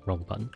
Wrong button.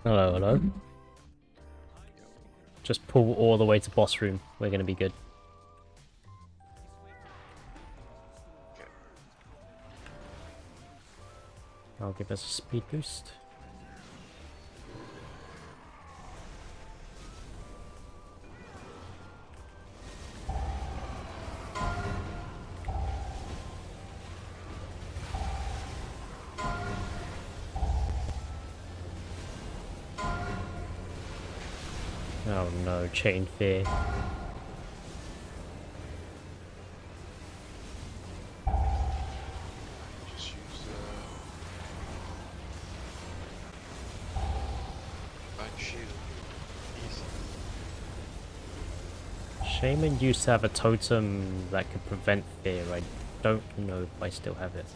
Hello, hello. Just pull all the way to boss room. We're gonna be good. I'll give us a speed boost. Oh no, chain fear. Just use Vine Shield. Easy. Shaman used to have a totem that could prevent fear. I don't know if I still have it.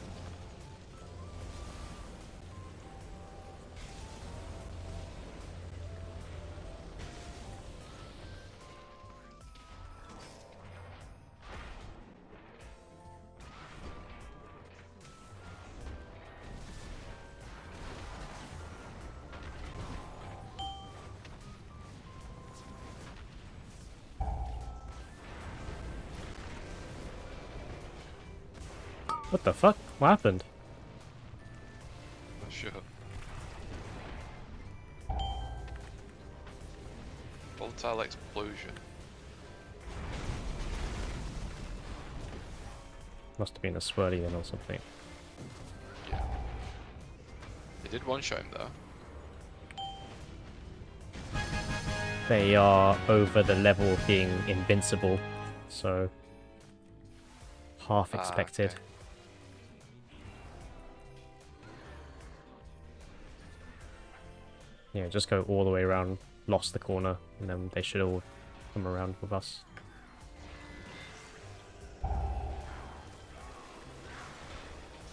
What the fuck? What happened? Not sure. Volatile explosion. Must have been a swirly then or something. Yeah. They did one shot him though. They are over the level of being invincible, so half expected. Okay. Yeah, just go all the way around, lost the corner, and then they should all come around with us.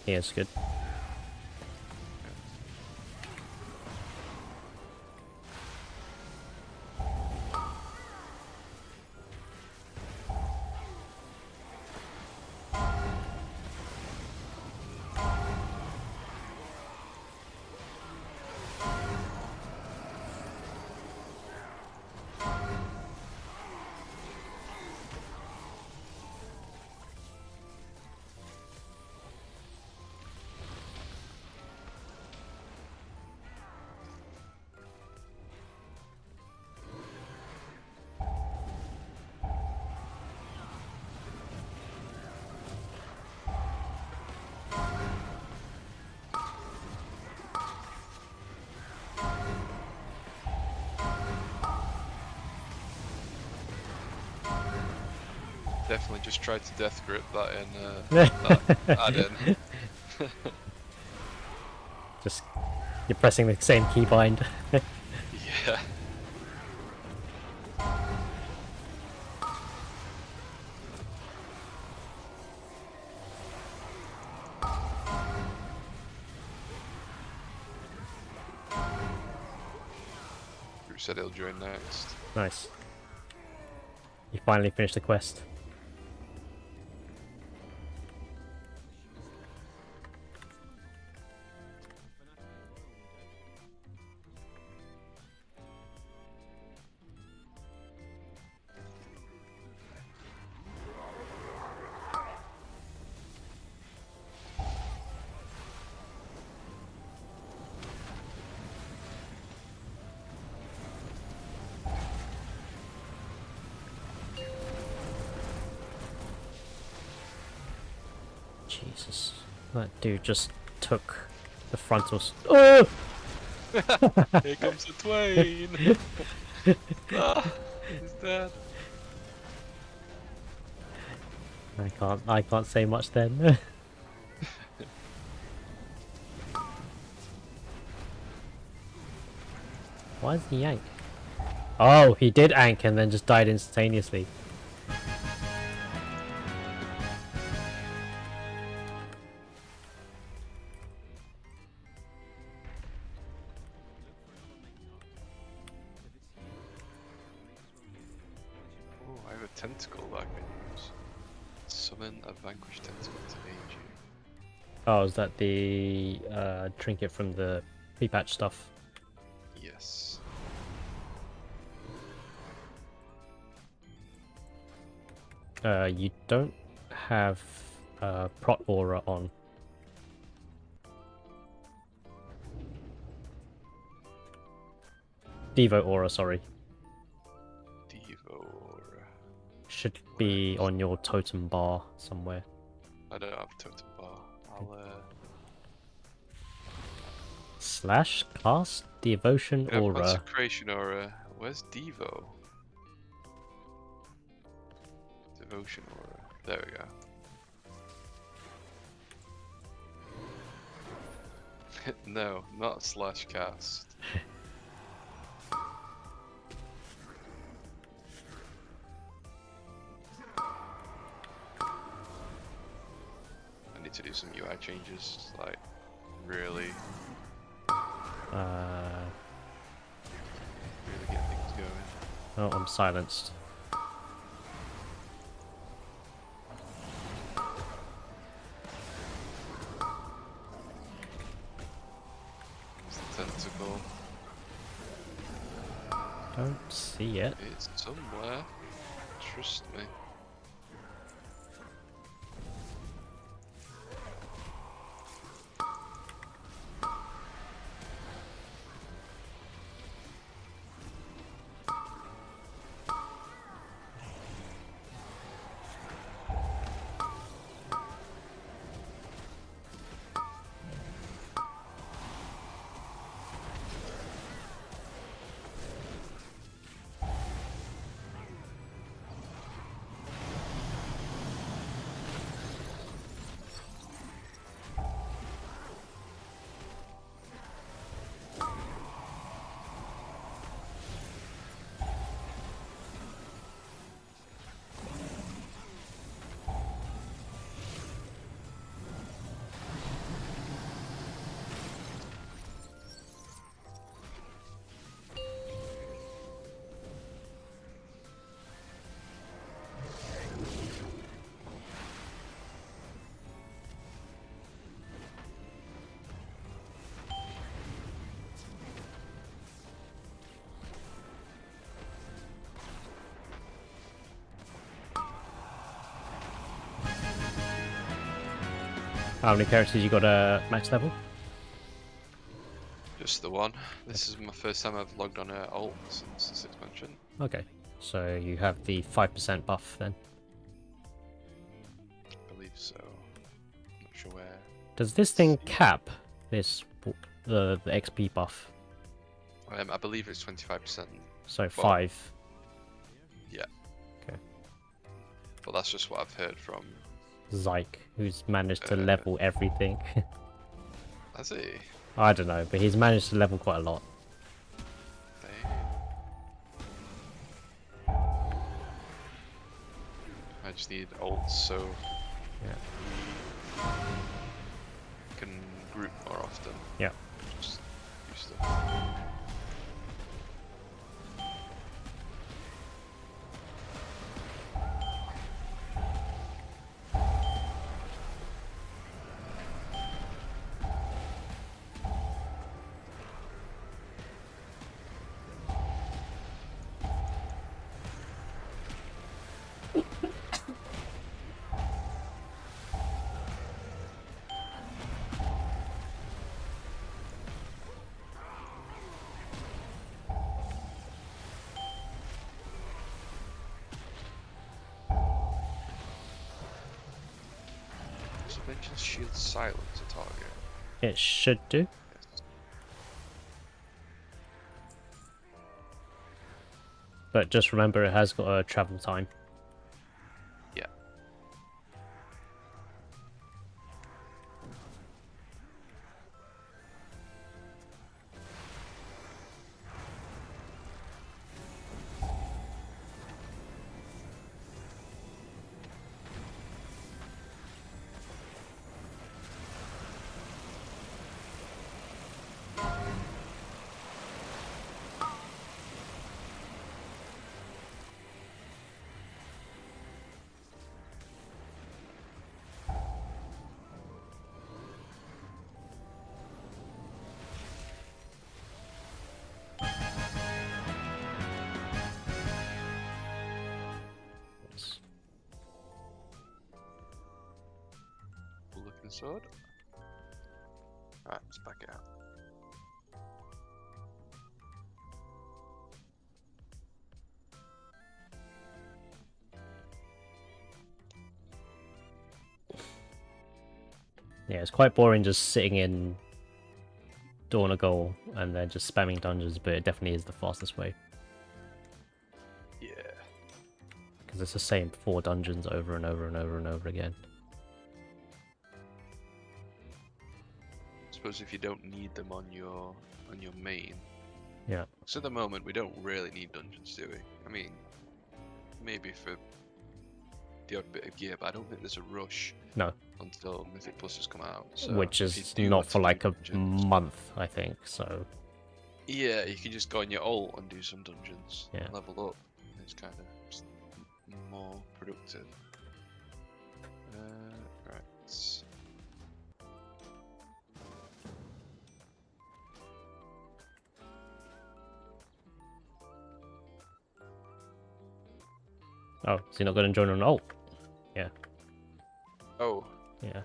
Yeah, it's good. Definitely just tried to death grip that in add in. Just you're pressing the same keybind. Yeah. Drew said he'll join next. Nice. You finally finished the quest. Jesus. That dude just took the frontal... Oh! Here comes the twain! Ah, he's dead. I can't say much then. Why is he yank? Oh, he did ank and then just died instantaneously. Oh, I have a tentacle that I can use. Summon a vanquished tentacle to aid you. Oh, is that the trinket from the pre-patch stuff? Yes. You don't have prot aura on. Devo aura, sorry. Devo aura. Should be on your totem bar somewhere. I don't have totem bar. I'll Slash cast devotion yeah, aura. consecration aura. Where's Devo? Devotion aura. There we go. No, not slash cast. I need to do some UI changes, like really get things going. Oh, I'm silenced. It's the tentacle. Don't see it. It's somewhere. Trust me. How many characters you got max level? Just the one. This is my first time I've logged on alt since this expansion. Okay, so you have the 5% buff then. I believe so. Not sure where. Does this thing cap this the XP buff? I believe it's 25%. So 5. Yeah. Okay. But that's just what I've heard from. Zyke, who's managed to level everything. Has he? I don't know, but he's managed to level quite a lot. Dang. I just need ults so Yeah. we can group more often. Yeah. Just use stuff. Vengeance shield silence a target. It should do. Yes. But just remember it has got a travel time. Yeah. Looking sword. Alright, let's back it out. Yeah, it's quite boring just sitting in Dawn of Goal and then just spamming dungeons, but it definitely is the fastest way. Yeah. Because it's the same 4 dungeons over and over and over and over again. I suppose if you don't need them on your main. Yeah. So at the moment we don't really need dungeons, do we? I mean, maybe for the odd bit of gear, but I don't think there's a rush. No. Until Mythic Pluses come out. So which is not for like a month, I think, so... Yeah, you can just go on your ult and do some dungeons. Yeah. Level up. It's kind of just more productive. Right. Oh, is he not going to join on ult? Yeah. Oh. Yeah.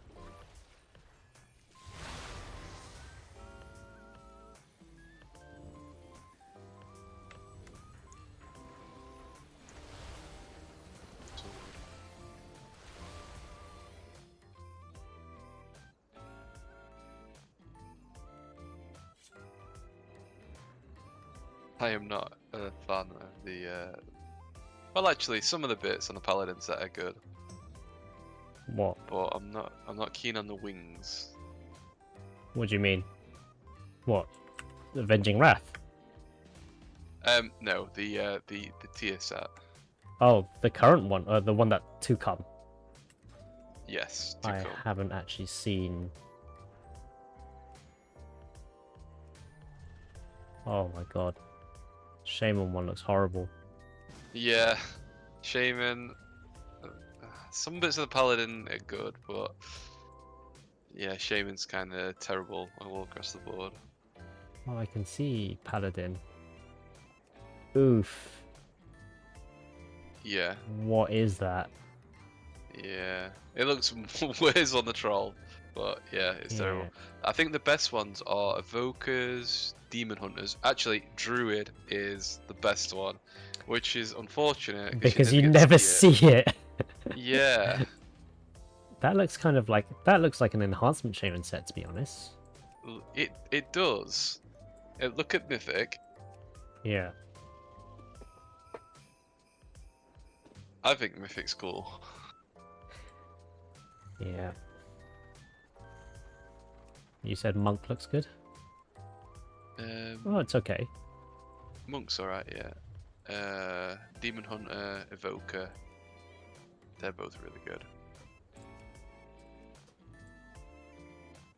I am not a fan of the. Well, actually, some of the bits on the paladin set are good. What? But I'm not keen on the wings. What do you mean? What? Avenging Wrath? No, the tier set. Oh, the current one, or the one that to come. Yes, I haven't actually seen. Oh my god. Shaman one looks horrible. Yeah, Shaman. Some bits of the paladin are good, but yeah, Shaman's kind of terrible all across the board. Oh, I can see Paladin. Oof. Yeah. What is that? Yeah, it looks worse on the troll, but yeah, it's terrible. I think the best ones are Evokers, Demon Hunters. Actually, Druid is the best one, which is unfortunate because you never see it. Yeah. That looks kind of like looks like an enhancement Shaman set, to be honest. It does. Look at Mythic. Yeah. I think Mythic's cool. Yeah. You said Monk looks good? Oh, it's okay. Monk's alright, yeah. Demon Hunter, Evoker. They're both really good.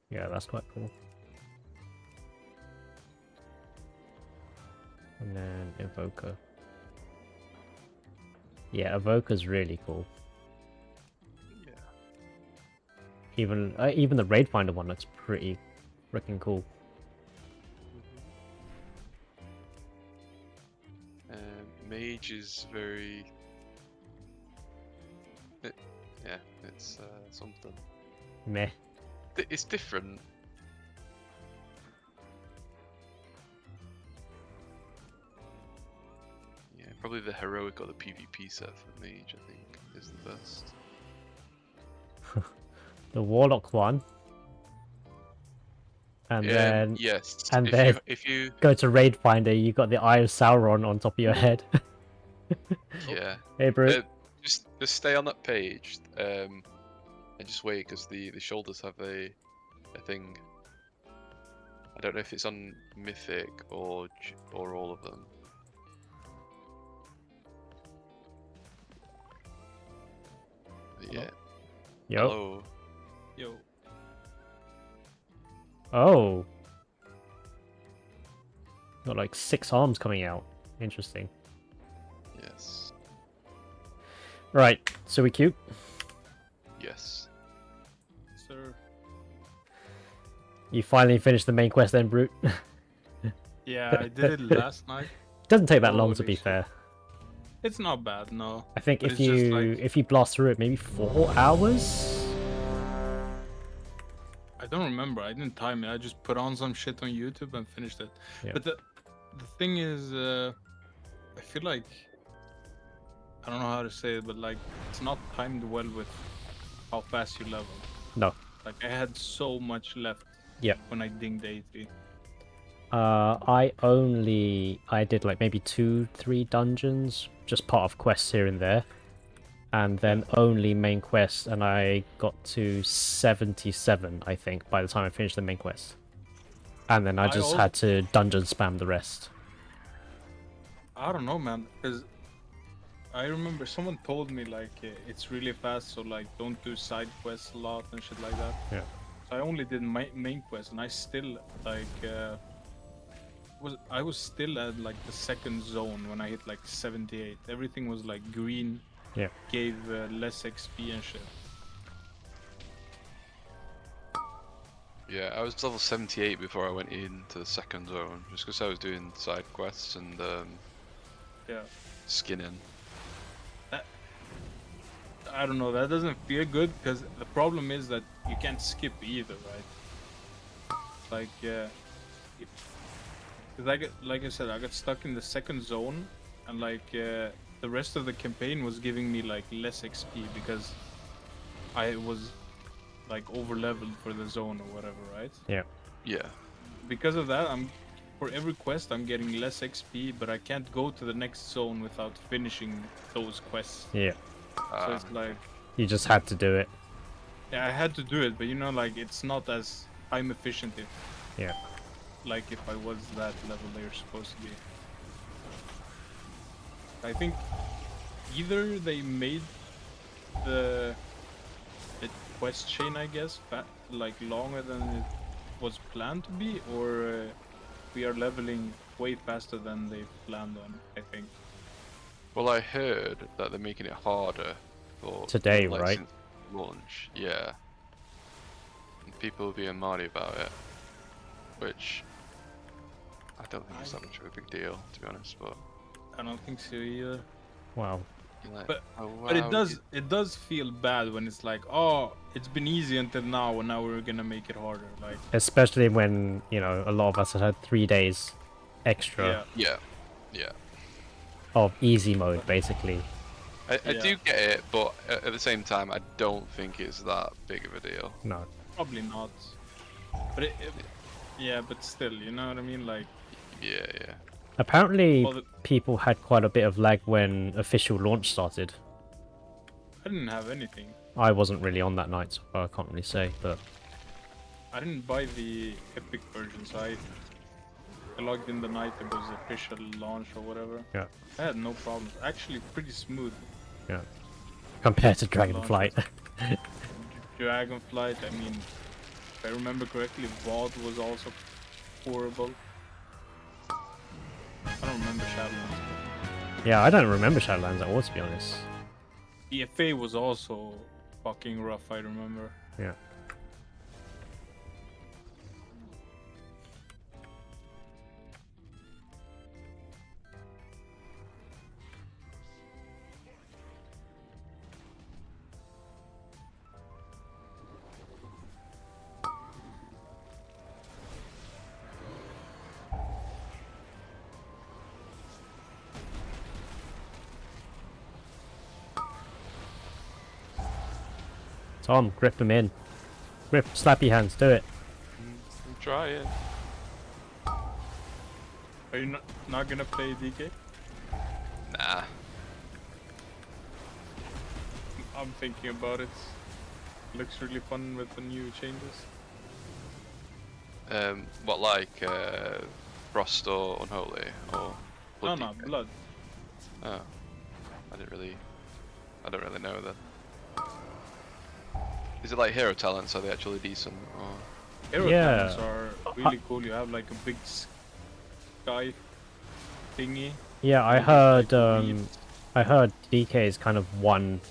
Yeah, that's quite cool. And then Evoker. Yeah, Evoker's really cool. Yeah. Even the Raid Finder one looks pretty freaking cool. Mage is very... yeah, it's something. Meh. It's different. Yeah, probably the heroic or the PvP set for Mage, I think, is the best. the Warlock one. And then yes, and if then you, if you go to Raid Finder, you got the Eye of Sauron on top of your head. yeah, Hey, bro. just stay on that page, and just wait because the shoulders have a thing. I don't know if it's on Mythic or all of them. But yeah. Yo. Hello. Yo. Oh. Got like 6 arms coming out. Interesting. Yes. Right, so we cute. Yes. Sir. You finally finished the main quest then, Brute. Yeah, I did it last night. Doesn't take that long to Holy be shit. fair. It's not bad, no. I think But if it's just you blast through it, maybe 4 hours. I don't remember. I didn't time it. I just put on some shit on YouTube and finished it. Yeah. But the thing is, I feel like I don't know how to say it, but like it's not timed well with how fast you level. No. Like I had so much left. Yep. When I dinged 80. I did like maybe 2-3 dungeons, just part of quests here and there, and then only main quest, and I got to 77, I think, by the time I finished the main quest. And then I just had to dungeon spam the rest. I don't know, man, because I remember someone told me like it's really fast, so like don't do side quests a lot and shit like that. Yeah. So I only did my main quest, and I still like I was still at like the second zone when I hit like 78. Everything was like green. Yeah. Gave less XP and shit. Yeah, I was level 78 before I went into the second zone, just because I was doing side quests and Yeah. skinning. I don't know. That doesn't feel good because the problem is that you can't skip either, right? Like, because like I said, I got stuck in the second zone, and like the rest of the campaign was giving me like less XP because I was like over leveled for the zone or whatever, right? Yeah. Yeah. Because of that, for every quest I'm getting less XP, but I can't go to the next zone without finishing those quests. Yeah. So it's like, You just had to do it. yeah, I had to do it, but you know, like it's not as time efficient if, Yeah. like if I was that level they're supposed to be. I think either they made the quest chain, I guess, like longer than it was planned to be, or we are leveling way faster than they planned on, I think. Well, I heard that they're making it harder for Today, like, right? since launch, yeah. And people being mardy about it, which I don't think it's that much of a big deal, to be honest. But I don't think so either. Wow. you're like, But- oh, But wow, it does feel bad when it's like, oh, it's been easy until now, and now we're gonna make it harder. Like, Especially when, you know, a lot of us had 3 days extra yeah, Yeah. of easy mode, basically. I Yeah. do get it, but at the same time, I don't think it's that big of a deal. No. probably not. But yeah, but still, you know what I mean? Like, Yeah. Apparently, well, people had quite a bit of lag when official launch started. I didn't have anything. I wasn't really on that night, so I can't really say, but I didn't buy the epic version, so I logged in the night it was official launch or whatever. yeah, I had no problems. Actually, pretty smooth. yeah. Compared to Dragonflight. Dragonflight, I mean, if I remember correctly, VOD was also horrible. I don't remember Shadowlands. Yeah, I don't remember Shadowlands at all, to be honest. BFA was also fucking rough, I remember. Yeah. Tom, grip him in. Rip, slappy hands, do it. I'm trying. Are you not gonna play DK? Nah. I'm thinking about it. Looks really fun with the new changes. What, like Frost or Unholy or Blood No, DK? Blood. Oh, I don't really know then. Is it like hero talents? Are they actually decent? Or... Hero Yeah. talents are really cool. You have like a big sky thingy. Yeah, I and heard like leaves. I heard DK is kind of one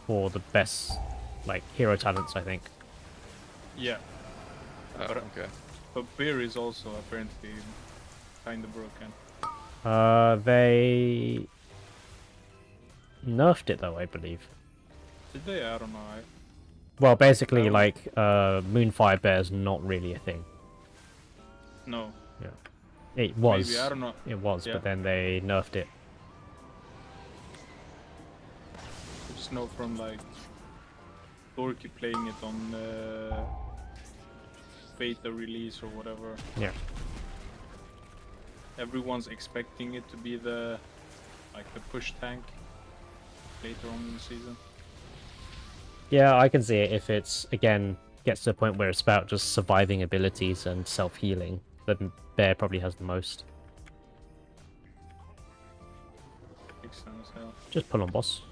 for the best like hero talents, I think. Yeah, Oh, But- okay. but Beer is also apparently kind of broken. They nerfed it though, I believe. Did they? I don't know. Well, basically, Oh. like Moonfire Bear is not really a thing. No. It was. Maybe, I don't know. It was, Yeah. but then they nerfed it. Just know from like Dorky playing it on beta release or whatever. Yeah. Everyone's expecting it to be the push tank later on in the season. Yeah, I can see it if it's again gets to the point where it's about just surviving abilities and self-healing. Then Bear probably has the most. Makes sense, yeah. Just pull on boss.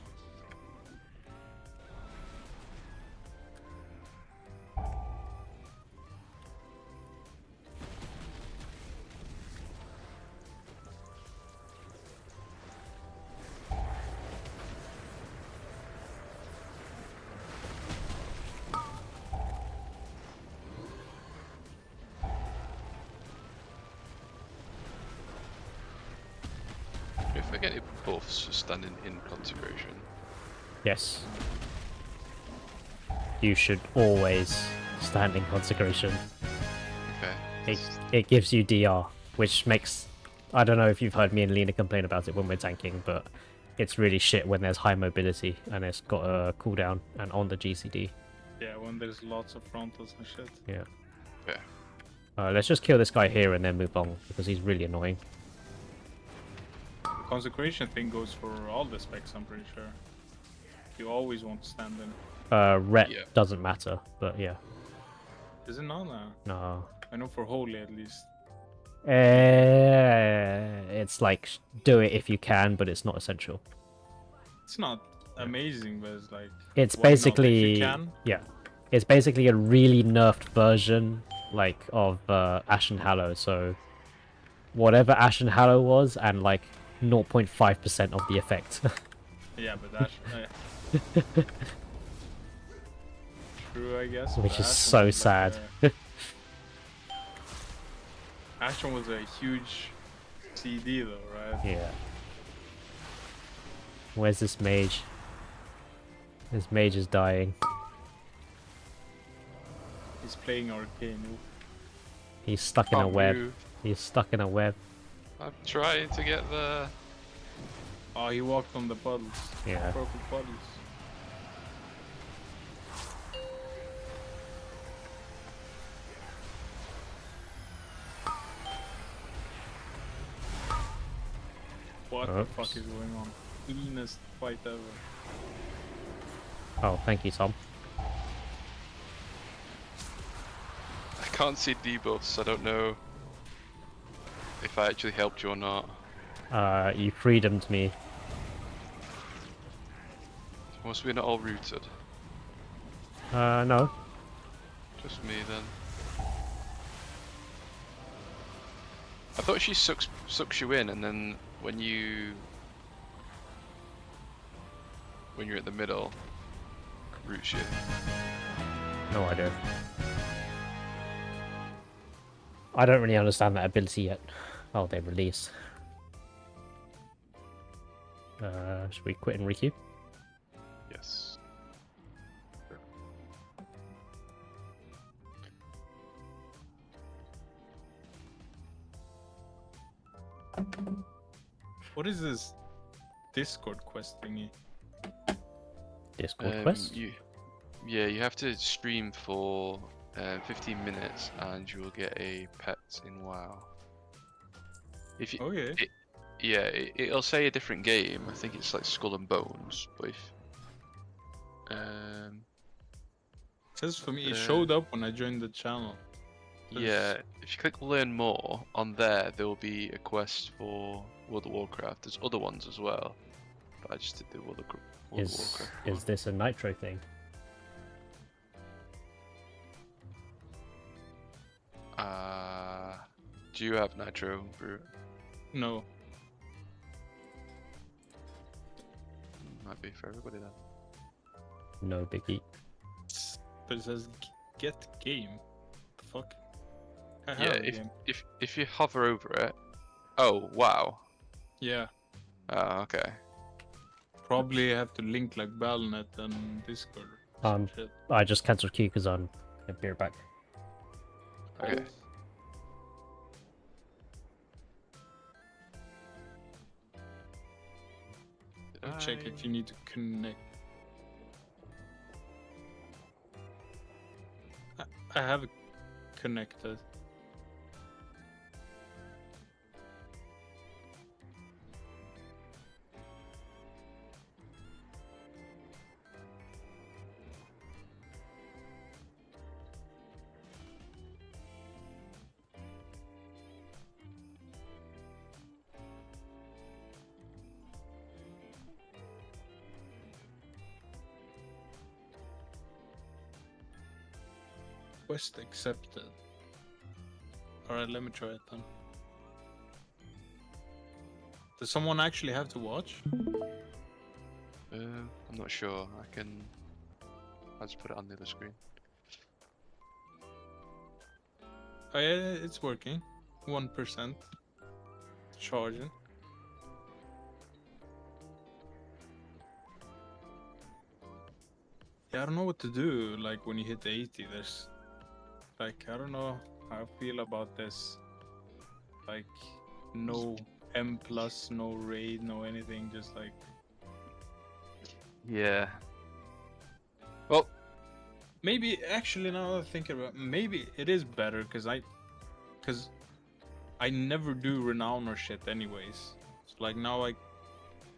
If I get it buffs for standing in consecration. Yes. You should always stand in consecration. Okay. It gives you DR, which makes... I don't know if you've heard me and Lena complain about it when we're tanking, but it's really shit when there's high mobility and it's got a cooldown and on the GCD. Yeah, when there's lots of frontals and shit. Yeah. Okay. Let's just kill this guy here and then move on, because he's really annoying. The consecration thing goes for all the specs, I'm pretty sure. You always want to stand in. Ret Yeah. doesn't matter, but yeah. Is it not now? No. I know for Holy at least. It's like, do it if you can, but it's not essential. It's not amazing, but it's like... It's why not if basically... you can? Yeah. It's basically a really nerfed version, like, of Ashen Hallow, so... Whatever Ashen Hallow was, and like 0.5% of the effect. Yeah, but that's... True, I guess. Which but is Ashen so was like sad. Ashen was a huge CD though, right? Yeah. Where's this mage? This mage is dying. He's playing Arcane. Oof. He's stuck in a Can't web. move. He's stuck in a web. I'm trying to get there. Oh, he walked on the puddles. Yeah. Purple puddles. What the fuck Oops. is going on? Cleanest fight ever. Oh, thank you, Tom. I can't see debuffs. I don't know if I actually helped you or not. You freedomed me. Must be not all rooted. No. Just me then. I thought she sucks you in, and then when you're at the middle, roots you. No idea. I don't really understand that ability yet. Oh, they released. Should we quit and requeue? Yes. What is this Discord quest thingy? Discord quest? Yeah, you have to stream for 15 minutes, and you will get a pet in WoW. If you, Okay. it'll say a different game. I think it's like Skull and Bones, but if Says for me, it Uh, showed up when I joined the channel. yeah, if you click Learn More on there, there will be a quest for World of Warcraft. There's other ones as well, but I just did the World of Warcraft. Is this a Nitro thing? Do you have Nitro, Brute? No. Might be for everybody then. No biggie. But it says get game. The fuck? I have Yeah, a game. if you hover over it. Oh wow. Yeah. Oh, okay. Probably have to link like Battle.net and Discord. or some shit. I just cancelled queue because I'm a beer back. Okay. I'll check if you need to connect. I have it connected. Quest accepted. Alright, let me try it then. Does someone actually have to watch? I'm not sure. I'll just put it on the other screen. Oh yeah, it's working. 1% charging. Yeah, I don't know what to do. Like when you hit 80, there's like I don't know how I feel about this. Like no M plus, no raid, no anything. Just like Yeah. Well, maybe actually now that I'm thinking about, maybe it is better because I never do renown or shit anyways. So like now I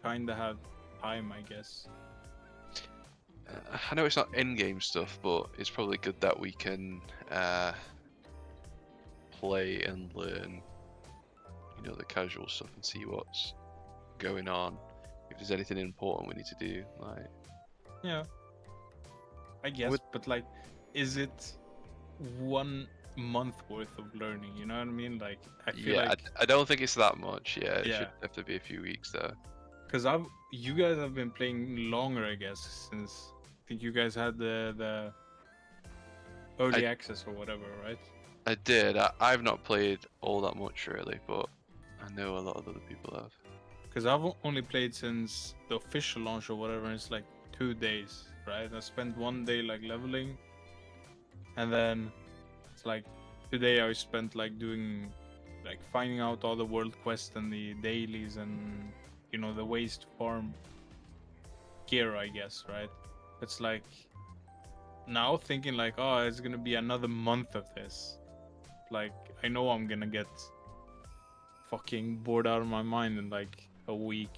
kinda have time, I guess. I know it's not in-game stuff, but it's probably good that we can play and learn, you know, the casual stuff and see what's going on. If there's anything important we need to do, like. Yeah. I guess, but like, is it 1 month worth of learning? You know what I mean? Like, I feel Yeah, like I don't think it's that much. Yeah, it Yeah. should have to be a few weeks though. because you guys have been playing longer, I guess, since I think you guys had the early access or whatever, right? I did. I've not played all that much really, but I know a lot of other people have. Because I've only played since the official launch or whatever, and it's like 2 days, right? I spent 1 day like leveling, and then it's like today I spent like doing, like finding out all the world quests and the dailies and, you know, the ways to farm gear, I guess, right? It's like now thinking like, oh, it's gonna be another month of this. Like, I know I'm gonna get fucking bored out of my mind in like a week.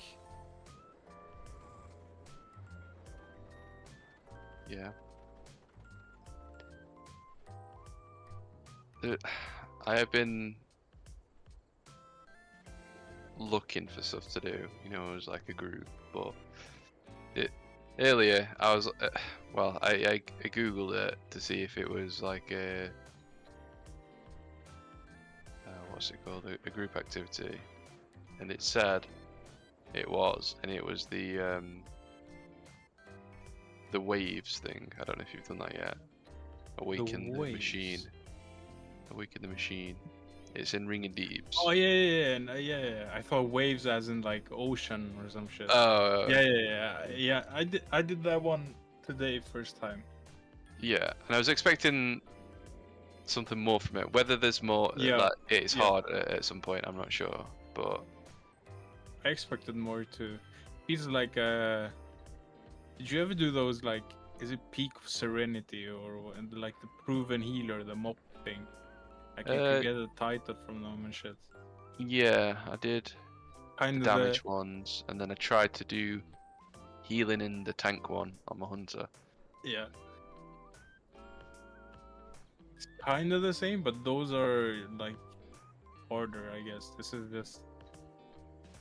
Yeah. I have been looking for stuff to do, you know, as like a group, but earlier I was, well, I googled it to see if it was like a, what's it called, a group activity, and it said it was, and it was the waves thing. I don't know if you've done that yet. Awaken the Machine. Awaken the Machine. It's in Ring and Deeps. Oh yeah. I thought waves as in like ocean or some shit. Oh. Yeah. I did that one today, first time. Yeah, and I was expecting something more from it. Whether there's more, that it's hard at some point, I'm not sure. But I expected more too. He's like, did you ever do those like is it Peak of Serenity or like the Proven Healer, the mop thing? Like you could get a title from them and shit. Yeah, I did Kind the of damage ones, and then I tried to do healing in the tank one on my hunter. yeah. It's kind of the same, but those are like harder, I guess. This is just.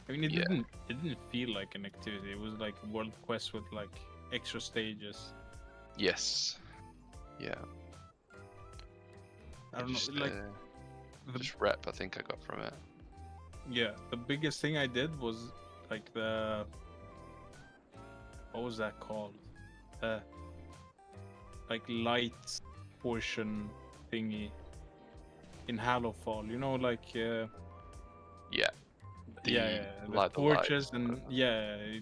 I mean, Yeah. it didn't feel like an activity. It was like a world quest with like extra stages. Yes. Yeah. I don't just, know, like just rep I think I got from it. yeah, the biggest thing I did was like the what was that called? Like light portion thingy in Hallowfall. You know, like Yeah. the light the torches lights, and whatever.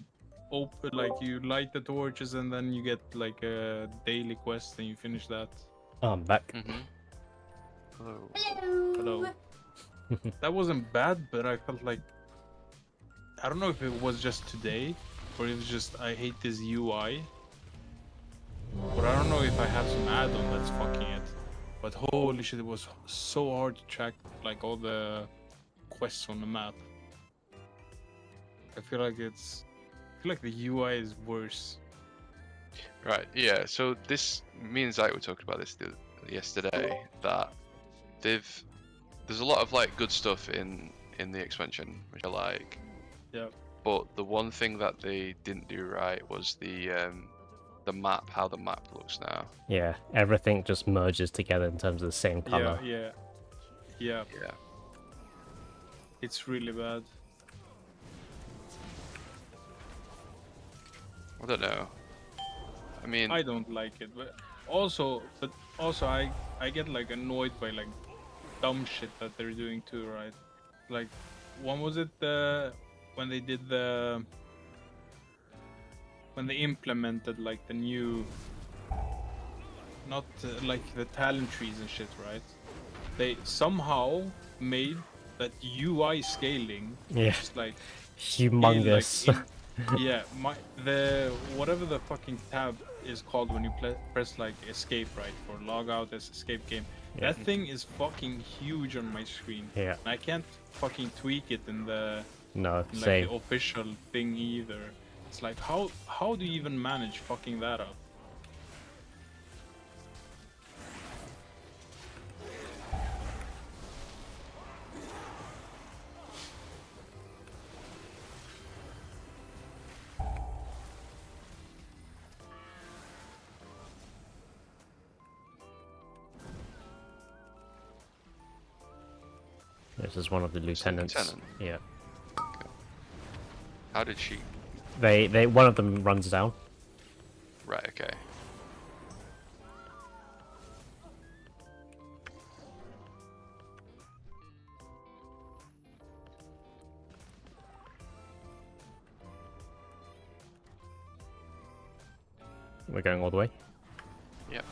open like you light the torches and then you get like a daily quest and you finish that. Oh, I'm back. Hello. Hello. That wasn't bad, but I felt like I don't know if it was just today or it was just I hate this UI. But I don't know if I have some add-on that's fucking it. But holy shit, it was so hard to track like all the quests on the map. I feel like the UI is worse. Right, yeah, so this, me and Zach were talking about this yesterday, that there's a lot of like good stuff in the expansion, which I like. Yeah. But the one thing that they didn't do right was the map, how the map looks now. Yeah, everything just merges together in terms of the same color. Yeah. Yeah. It's really bad. I don't know. I mean, I don't like it, but also I get like annoyed by like dumb shit that they're doing too, right? Like, when was it when they did when they implemented like the new, not like the talent trees and shit, right? They somehow made that UI scaling Yeah, just like humongous. the whatever the fucking tab is called when you press like escape, right, for log out as escape game. Yeah. That thing is fucking huge on my screen. Yeah. And I can't fucking tweak it in the No, like same. the official thing either. It's like how do you even manage fucking that up? This is one of the lieutenants. lieutenant? Yeah. Okay. How did she? They one of them runs down. Right. Okay. We're going all the way. Yep.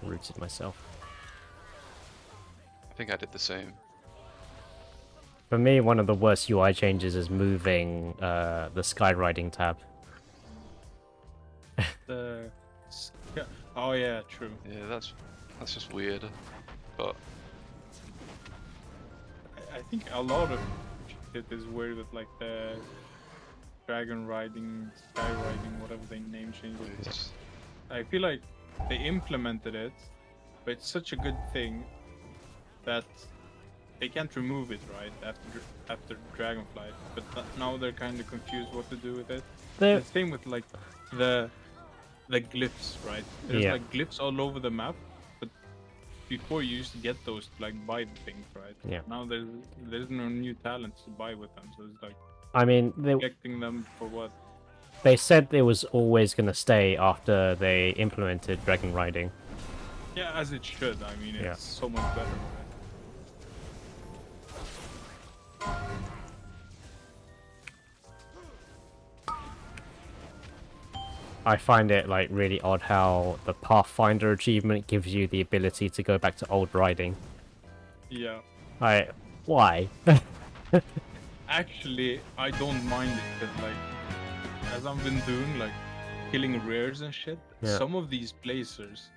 Rooted myself. I think I did the same. For me, one of the worst UI changes is moving the skywriting tab. Oh yeah, true. Yeah, that's just weird. But I think a lot of shit is weird with like the dragon riding, sky riding, whatever they name change it. it's, I feel like they implemented it, but it's such a good thing that they can't remove it, right? After Dragonflight, but now they're kind of confused what to do with it. The same with like the glyphs, right? There's Yeah. like glyphs all over the map, but before you used to get those to like buy the things, right? Yeah. Now there's no new talents to buy with them, so it's like I mean, collecting them for what? they said it was always going to stay after they implemented dragon riding. Yeah, as it should. I mean, it's Yeah. so much better. Right? I find it like really odd how the Pathfinder achievement gives you the ability to go back to old riding. Yeah. Like, why? Actually, I don't mind it because, like, as I've been doing, like, killing rares and shit, Yeah. some of these places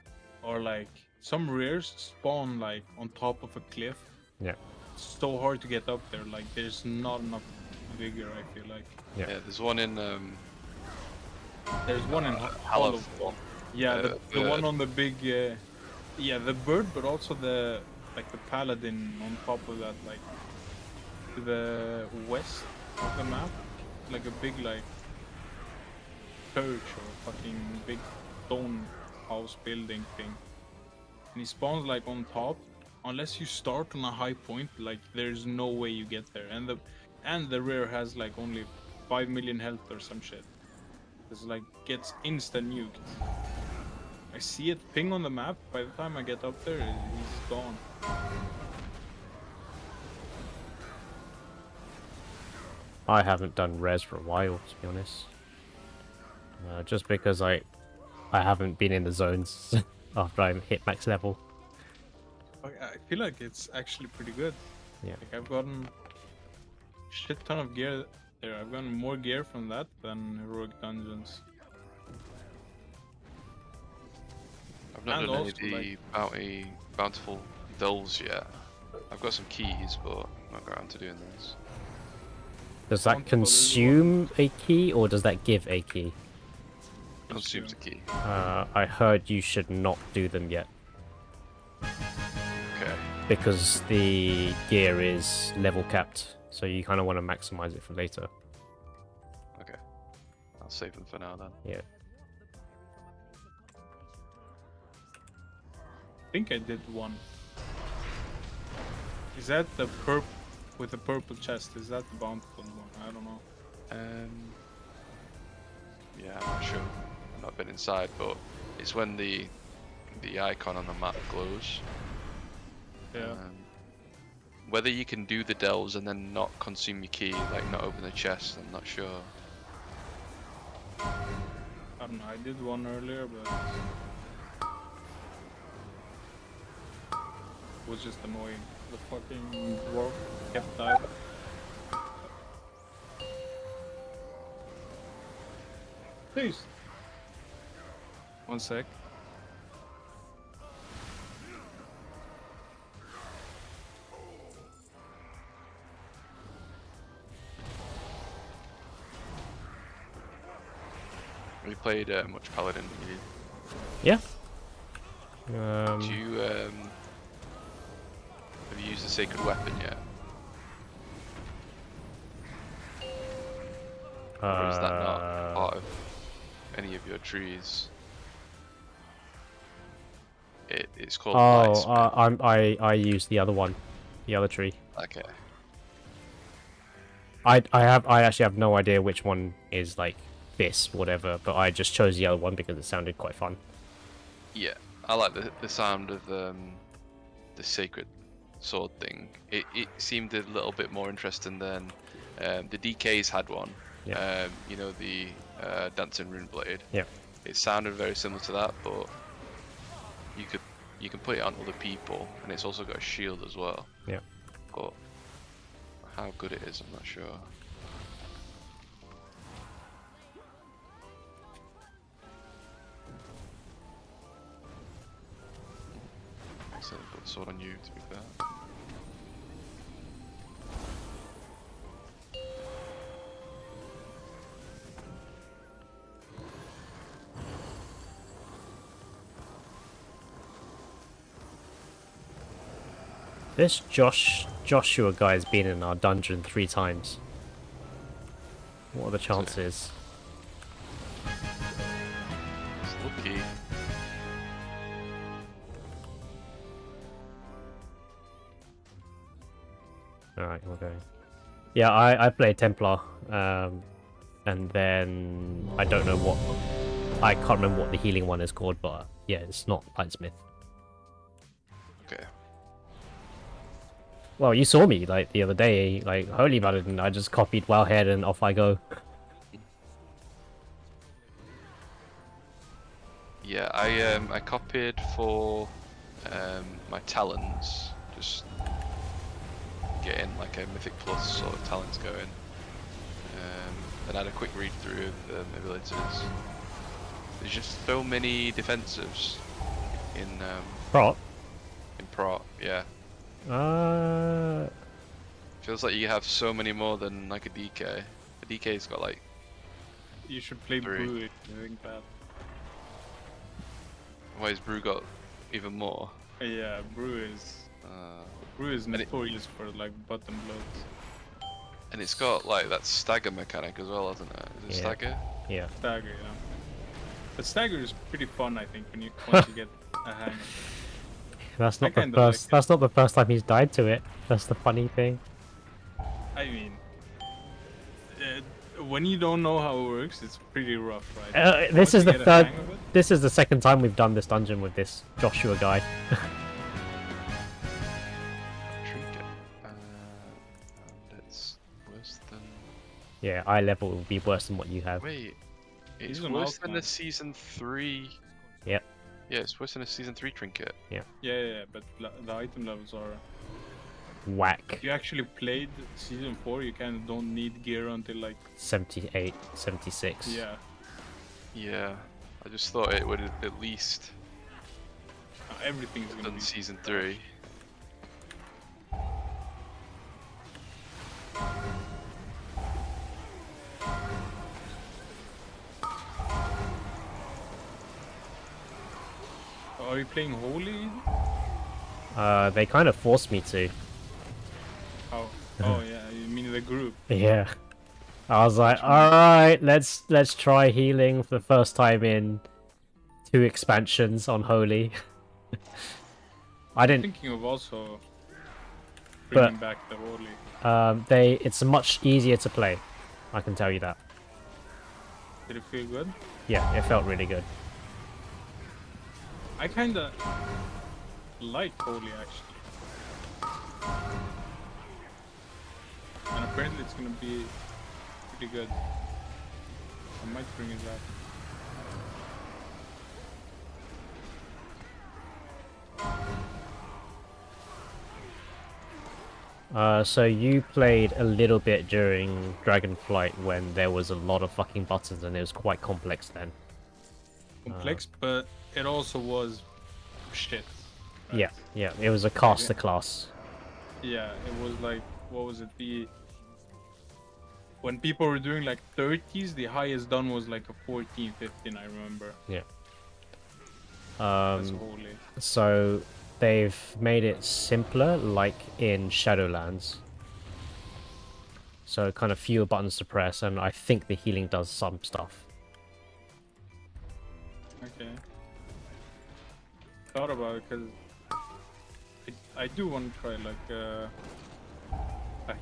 are like, some rares spawn like on top of a cliff. Yeah. It's so hard to get up there. Like, there's not enough vigor, I feel like. Yeah. There's one in There's one in Hollow. Yeah, the one on the big, yeah, the bird, but also the paladin on top of that, like to the west of the map, like a big like church or fucking big stone house building thing. And he spawns like on top. Unless you start on a high point, like there's no way you get there. And the rare has like only 5 million health or some shit. It's like gets instant nuked. I see it ping on the map. By the time I get up there, he's gone. I haven't done res for a while, to be honest. Just because I haven't been in the zones after I hit max level. I feel like it's actually pretty good. Yeah. Like I've gotten shit ton of gear there. I've gotten more gear from that than heroic dungeons. I've not And done any also, of the bountiful delves yet. I've got some keys, but I'm not got around to doing this. Does that consume a key or does that give a key? Consumes a key. I heard you should not do them yet Okay. because the gear is level capped, so you kind of want to maximize it for later. Okay. I'll save them for now then. Yeah. I think I did one. Is that the with the purple chest? Is that the bountiful one? I don't know. Yeah, I'm not sure. I've not been inside, but it's when the icon on the map glows. Yeah. Whether you can do the delves and then not consume your key, like not open the chest, I'm not sure. I don't know. I did one earlier, but it was just annoying. The fucking dwarf kept diving. Please. One sec. Have you played much Paladin? Yeah. Do you have you used the sacred weapon yet? Or is that not part of any of your trees? It's called Blightsmith. I use the other one, the other tree. Okay. I actually have no idea which one is like this, whatever, but I just chose the other one because it sounded quite fun. Yeah, I like the sound of the sacred sword thing. It seemed a little bit more interesting than the DKs had one. Yeah. You know, the dancing rune blade. Yeah. It sounded very similar to that, but you can put it on other people, and it's also got a shield as well. Yeah. But how good it is, I'm not sure. So I've got the sword on you, to be fair. This Joshua guy has been in our dungeon 3 times. What are the chances? It's lucky. Alright, we're going. Yeah, I play Templar, and then I don't know what, I can't remember what the healing one is called, but yeah, it's not Lightsmith. Okay. Well, you saw me like the other day, like Holy Paladin, I just copied Wowhead and off I go. Yeah, I copied for my talons, just getting like a Mythic Plus sort of talents going. Then I had a quick read through of the abilities. There's just so many defensives in Prot. in Prot, yeah. Uh, Feels like you have so many more than like a DK. A DK's got like You should play 3. Brew if you think that. why has Brew got even more? Yeah, Brew is And it- notorious for like button bloats. And it's got like that stagger mechanic as well, hasn't it? Is it Yeah. stagger? yeah. Stagger, yeah. But Stagger is pretty fun, I think, when once you get a hang of it. That's I not the kinda like first. it. That's not the first time he's died to it. That's the funny thing. I mean, when you don't know how it works, it's pretty rough, right? This Once is you the get a third. hang of it- This is the second time we've done this dungeon with this Joshua guy. Trinket. And it's worse than. Yeah, eye level will be worse than what you have. Wait, it's He's an worse than outcast. a season 3. Yep. Yeah, it's worse than a season 3 trinket. Yeah, but the item levels are. Whack. If you actually played season 4, you kind of don't need gear until like 78, 76. yeah. Yeah, I just thought it would have at least Everything's gonna done be season 3. Are you playing Holy? They kind of forced me to. How? Oh yeah, you mean the group? Yeah. I was like, all right, let's try healing for the first time in 2 expansions on Holy. I I'm didn't. thinking of also But- bringing back the Holy. It's much easier to play. I can tell you that. Did it feel good? Yeah, it felt really good. I kinda like Holy actually. And apparently it's gonna be pretty good. I might bring it back. So you played a little bit during Dragonflight when there was a lot of fucking buttons and it was quite complex then. Complex, but it also was shit. right? Yeah, it was a caster class. Yeah, it was like, what was it? When people were doing like 30s, the highest done was like a 14, 15, I remember. That's Holy. So they've made it simpler, like in Shadowlands. So kind of fewer buttons to press, and I think the healing does some stuff. Okay. Thought about it because I do want to try like a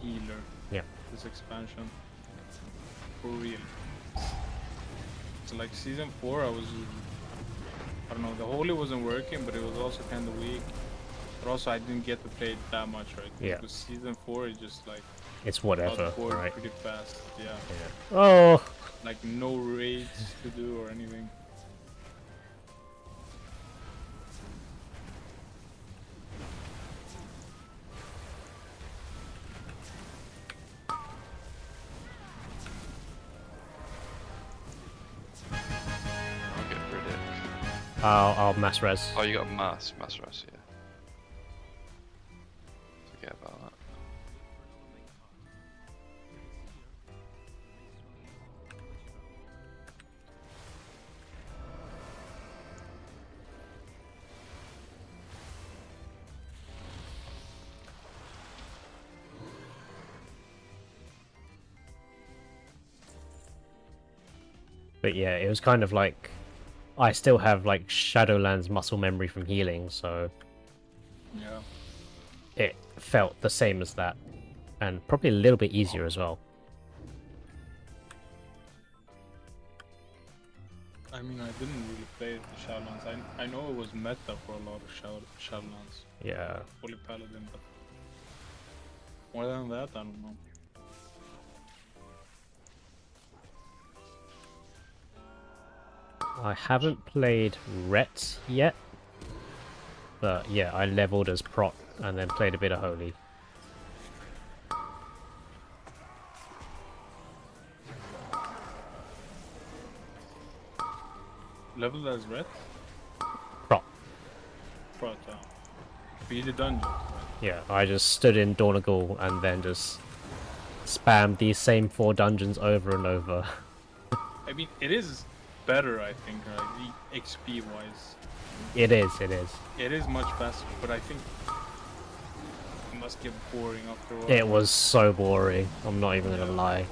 healer. Yeah. This expansion. For real. So like season 4, I don't know, the Holy wasn't working, but it was also kind of weak. But also I didn't get to play it that much, right? Yeah. Because season 4 is just like It's whatever, got bored right? pretty fast. Yeah. Oh, Like no raids to do or anything. I'll get Riddick. I'll mass res. Oh, you got mass res, yeah. Forget about that. But yeah, it was kind of like I still have like Shadowlands muscle memory from healing, so Yeah. it felt the same as that, and probably a little bit easier as well. I mean, I didn't really play the Shadowlands. I know it was meta for a lot of Shadowlands. Yeah. Holy Paladin, but more than that, I don't know. I haven't played Ret yet. But yeah, I leveled as Prot and then played a bit of Holy. Level as red? Prot. Prot, beat the dungeon. Yeah, I just stood in Dornagal and then just spammed these same 4 dungeons over and over. I mean, it is better, I think, right? The XP wise. It is, it is. It is much faster, but I think it must get boring after a while. It was so boring, I'm not even gonna lie.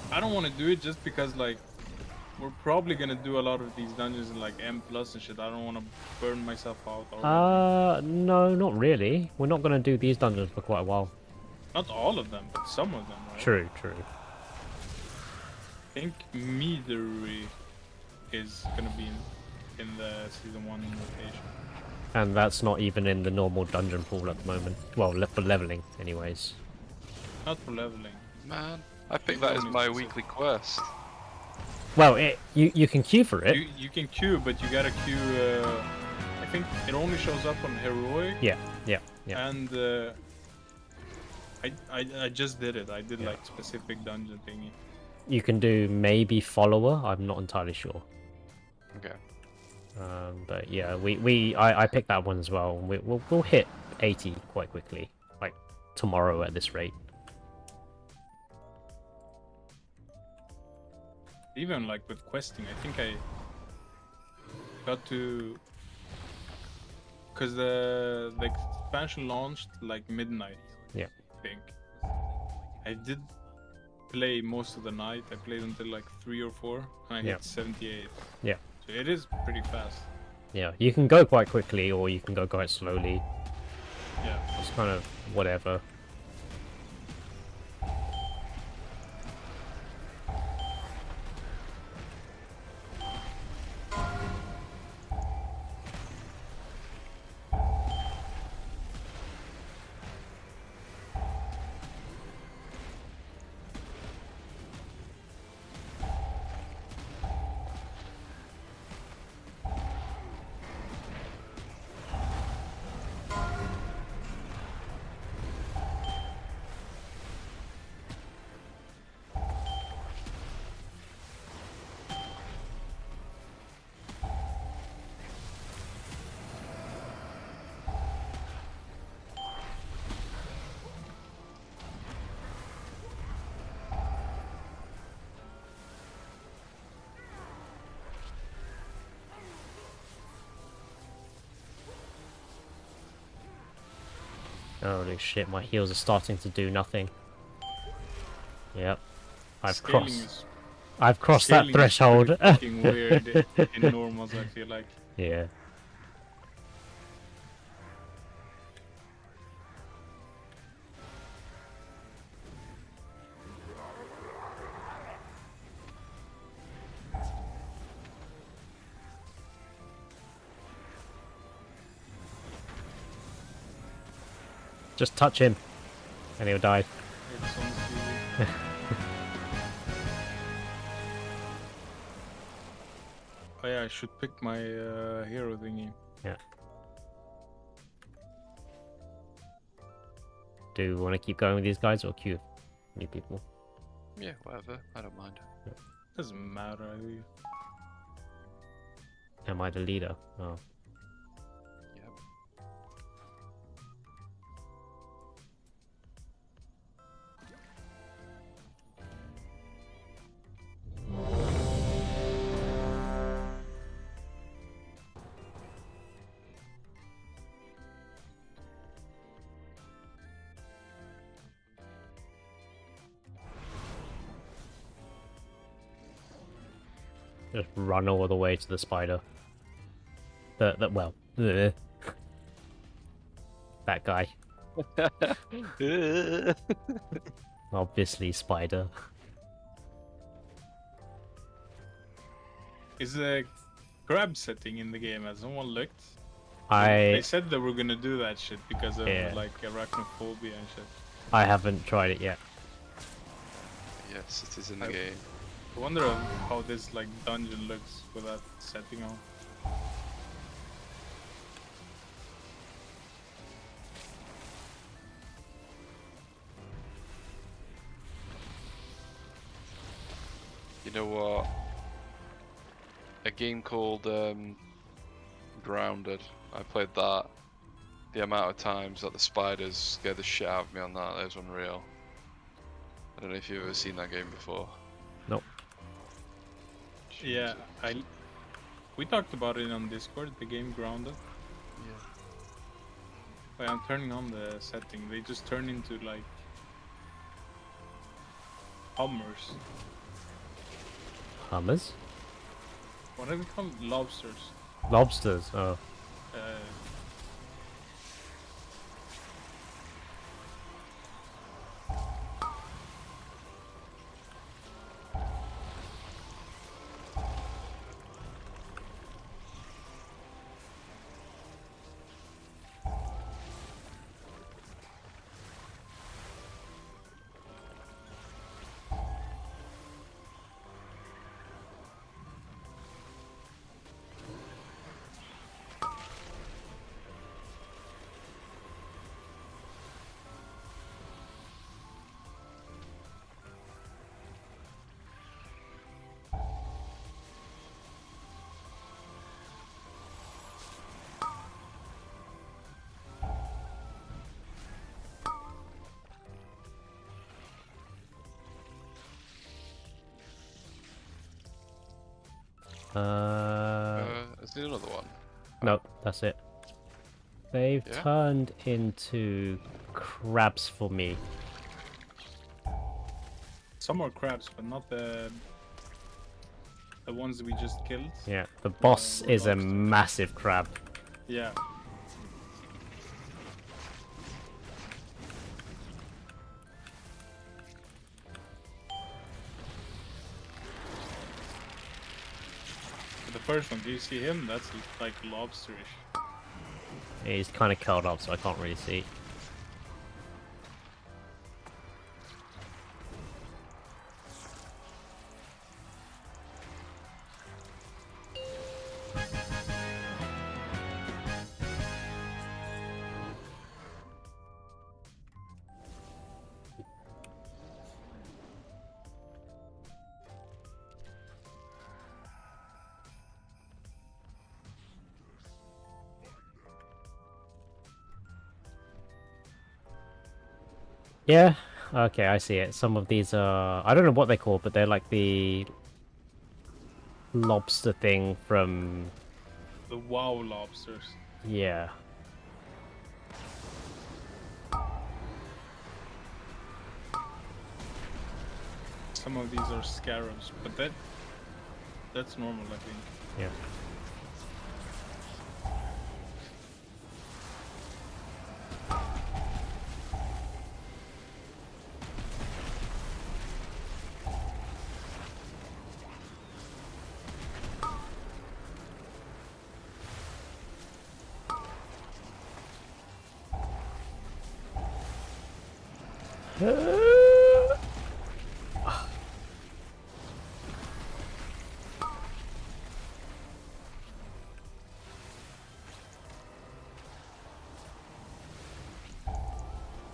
I don't want to do it just because, like, we're probably gonna do a lot of these dungeons in like M+ and shit. I don't want to burn myself out already. No, not really. We're not gonna do these dungeons for quite a while. Not all of them, but some of them, right? True, true. I think Meadery is gonna be in the season 1 invitation. And that's not even in the normal dungeon pool at the moment. Well, for leveling, anyways. Not for leveling. Man, I picked that as my weekly quest. Well, you can queue for it. You can queue, but you gotta queue. I think it only shows up on heroic. Yeah. And I just did it. I did like specific dungeon thingy. You can do maybe follower. I'm not entirely sure. Okay. But yeah, I picked that one as well. We'll hit 80 quite quickly, like tomorrow at this rate. Even like with questing, I think I got to, because the expansion launched like midnight. Yeah. I think I did play most of the night. I played until like 3 or 4, and I hit 78. Yeah. So it is pretty fast. Yeah, you can go quite quickly or you can go quite slowly. Yeah. It's kind of whatever. Holy shit, my heals are starting to do nothing. Yep. I've crossed that threshold. Is fucking weird in normals, I feel like. Yeah. Just touch him, and he'll die. It's on TV. Oh yeah, I should pick my hero thingy. Yeah. Do you want to keep going with these guys or queue new people? Yeah, whatever. I don't mind. Doesn't matter. Am I the leader? Oh. Yep. Just run all the way to the spider. Well, that guy. Obviously, spider. Is the crab setting in the game? Has someone looked? They said they were gonna do that shit because of like arachnophobia and shit. I haven't tried it yet. Yes, it is in the game. I wonder how this like dungeon looks with that setting on. You know what? A game called Grounded. I played that. The amount of times that the spiders scared the shit out of me on that was unreal. I don't know if you've ever seen that game before. Nope. Yeah, we talked about it on Discord, the game Grounded. Yeah. Wait, I'm turning on the setting. They just turn into like hummers. Hummers? What are they called? Lobsters. Lobsters. Oh. Uh, Is there another one? No, that's it. They've Yeah? turned into crabs for me. some are crabs, but not the ones we just killed. Yeah, the boss is a lobsters. massive crab. Yeah. The first one, do you see him? That's like lobsterish. He's kind of curled up, so I can't really see. Yeah, okay, I see it. Some of these are... I don't know what they're called, but they're like the lobster thing from... The WoW lobsters. Yeah. Some of these are scarabs, but that's normal, I think. Yeah.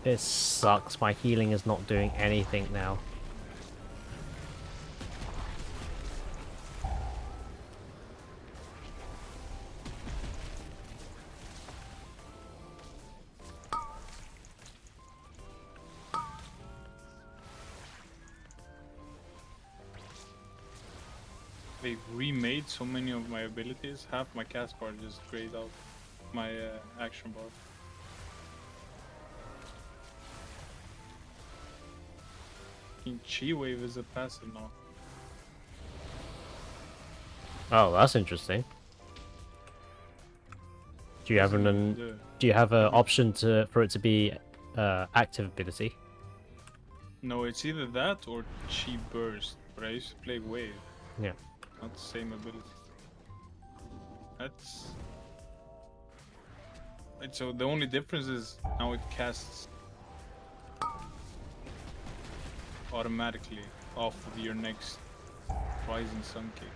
This sucks. My healing is not doing anything now. They remade so many of my abilities. Half my cast bar just grayed out. My action bar. Chi wave is a passive now. Oh, that's interesting. Do you have an do you have an option for it to be active ability? No, it's either that or Chi burst. But I used to play wave. Yeah. Not the same ability. That's... So the only difference is now it casts automatically off of your next Rising Sun Kick.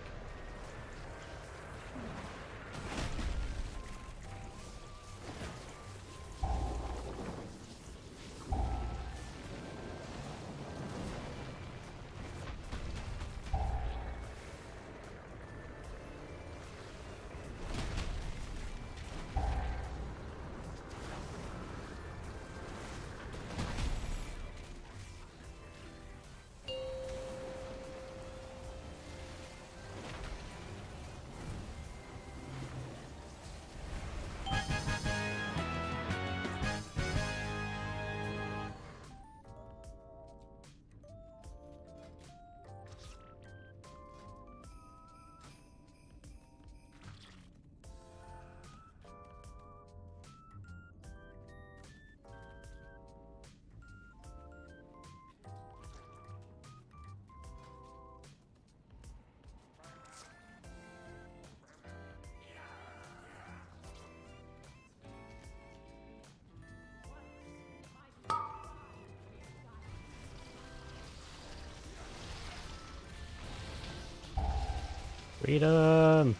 Freedom!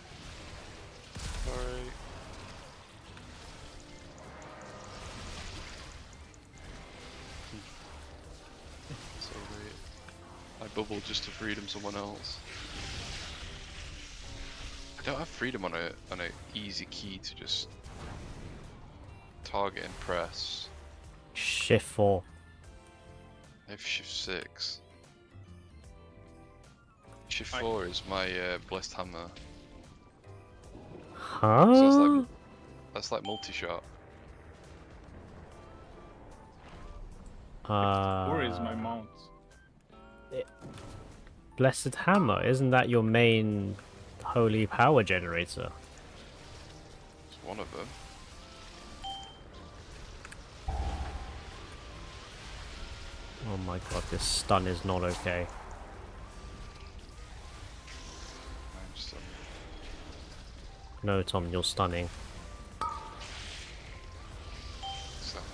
Alright. So wait. I bubbled just to freedom someone else. I don't have freedom on a easy key to just target and press. Shift 4. I have shift 6. Shift 4 is my blessed hammer. Huh? So that's like multi-shot. Or is my mount? Blessed Hammer, isn't that your main holy power generator? It's one of them. Oh my god, this stun is not okay. I'm just, No, Tom, you're stunning. exactly.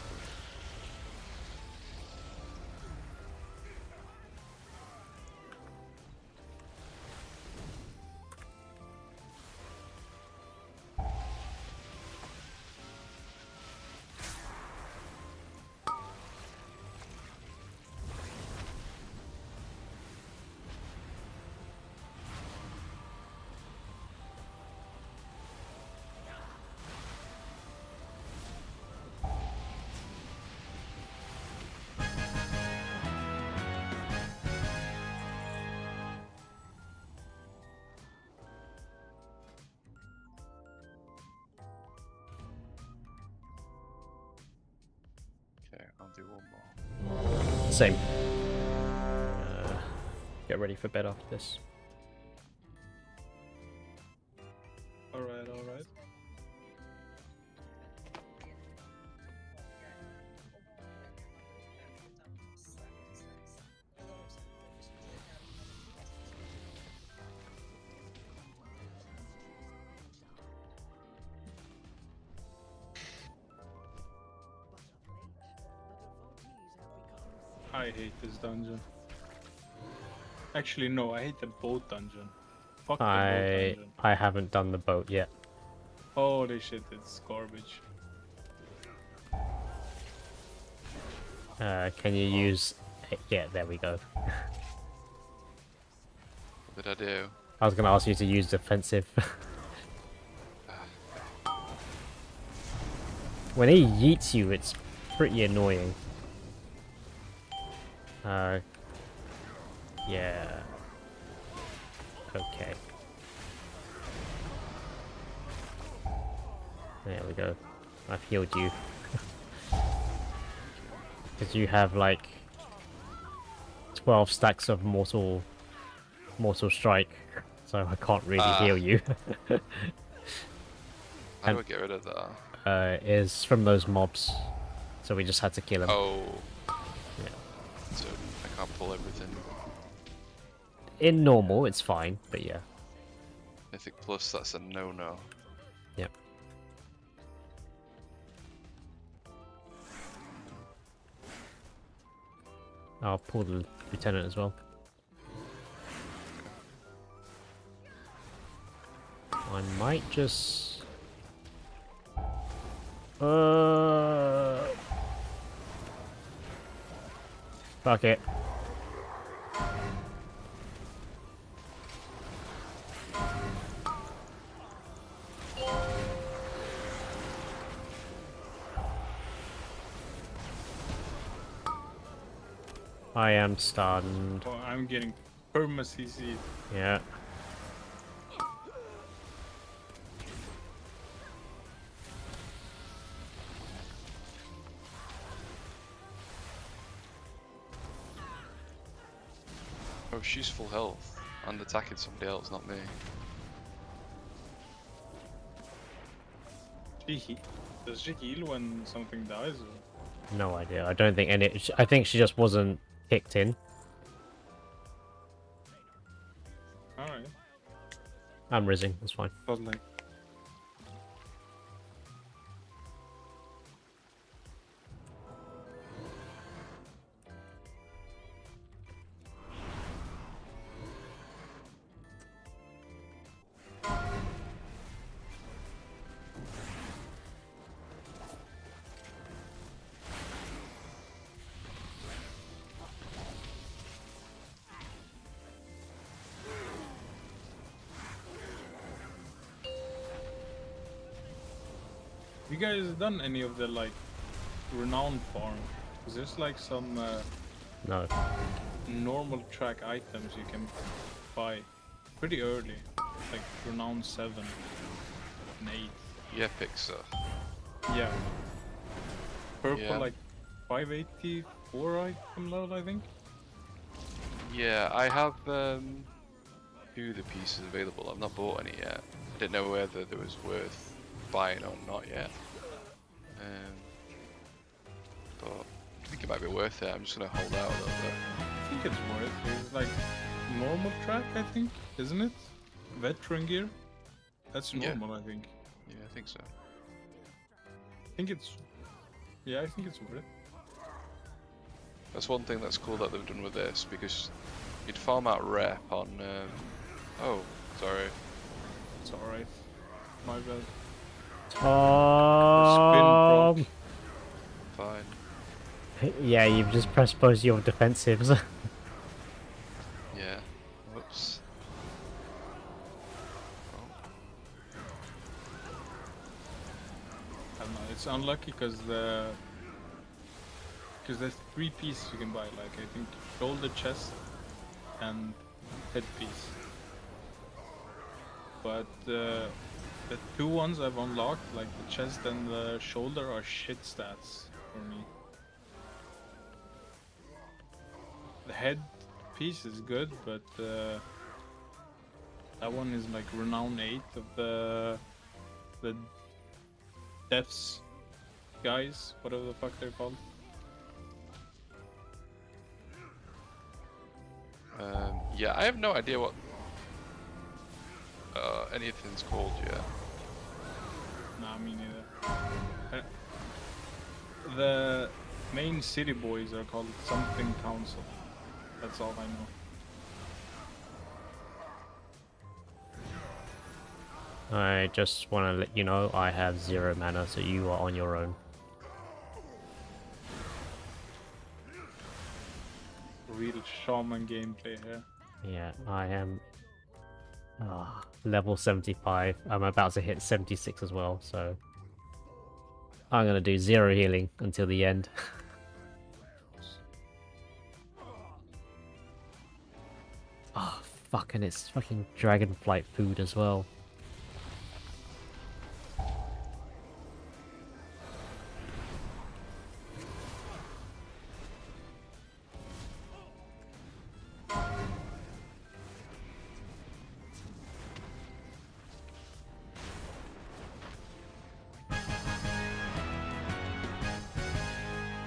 Okay, I'll do one more. Same. Get ready for bed after this. Alright, alright. I hate this dungeon. Actually, no, I hate the boat dungeon. Fuck the boat dungeon. I haven't done the boat yet. Holy shit, it's garbage. Can you use... Yeah, there we go. What did I do? I was gonna ask you to use defensive. When he yeets you, it's pretty annoying. Yeah. Okay. There we go. I've healed you. Because you have like 12 stacks of mortal strike, so I can't really heal you. How do I get rid of that? Is from those mobs, so we just had to kill him. Oh. Yeah. So I can't pull everything. In normal, it's fine, but yeah. Mythic Plus, that's a no-no. Yep. I'll pull the lieutenant as well. I might just... Fuck it. I am stunned. Oh, I'm getting perma CC. Yeah. Oh, she's full health and attacking somebody else, not me. Does she heal when something dies? Or? No idea. I don't think any... I think she just wasn't kicked in. Alright. I'm rizzing. That's fine. But like... You guys done any of the like renowned farm? Is there's like some No. normal track items you can buy pretty early, like renowned 7 and 8. Yeah, Pixar. Yeah. Purple Yeah. like 584 item level, I think. Yeah, I have 2 of the pieces available. I've not bought any yet. I didn't know whether there was worth buying or not yet. But I think it might be worth it. I'm just gonna hold out a little bit. I think it's worth it. It's like normal track, I think, isn't it? Veteran gear. That's Yeah. normal, I think. Yeah, I think so. I think it's. Yeah, I think it's worth it. That's one thing that's cool that they've done with this, because you'd farm out rep on. Oh, sorry. It's alright. My bad. Tom! Fine. Yeah, you've just pressed both your defensives. Yeah. Whoops. I don't know. It's unlucky because there's 3 pieces you can buy. Like I think shoulder, chest, and headpiece. But the 2 ones I've unlocked, like the chest and the shoulder, are shit stats for me. The head piece is good, but that one is like renown 8 of the deaths guys, whatever the fuck they're called. Yeah, I have no idea what anything's called yet. Nah, me neither. The main city boys are called something council. That's all I know. I just want to let you know I have 0 mana, so you are on your own. Real shaman gameplay here. Yeah, I am level 75. I'm about to hit 76 as well, so I'm gonna do 0 healing until the end. Oh, fucking it's fucking dragonflight food as well.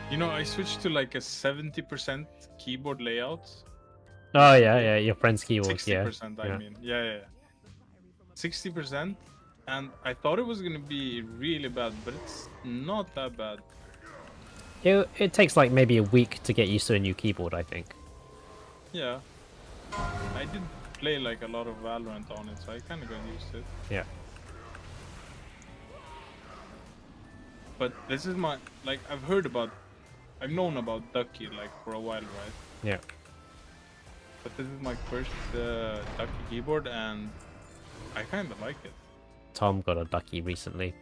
You know, I switched to like a 70% keyboard layout. Oh yeah, your friend's keyboard, 60%, yeah. I mean. Yeah. 60%, and I thought it was gonna be really bad, but it's not that bad. It takes like maybe a week to get used to a new keyboard, I think. Yeah. I did play like a lot of Valorant on it, so I kind of got used to it. Yeah. But this is my I've known about Ducky like for a while, right? Yeah. But this is my first Ducky keyboard, and I kind of like it. Tom got a ducky recently.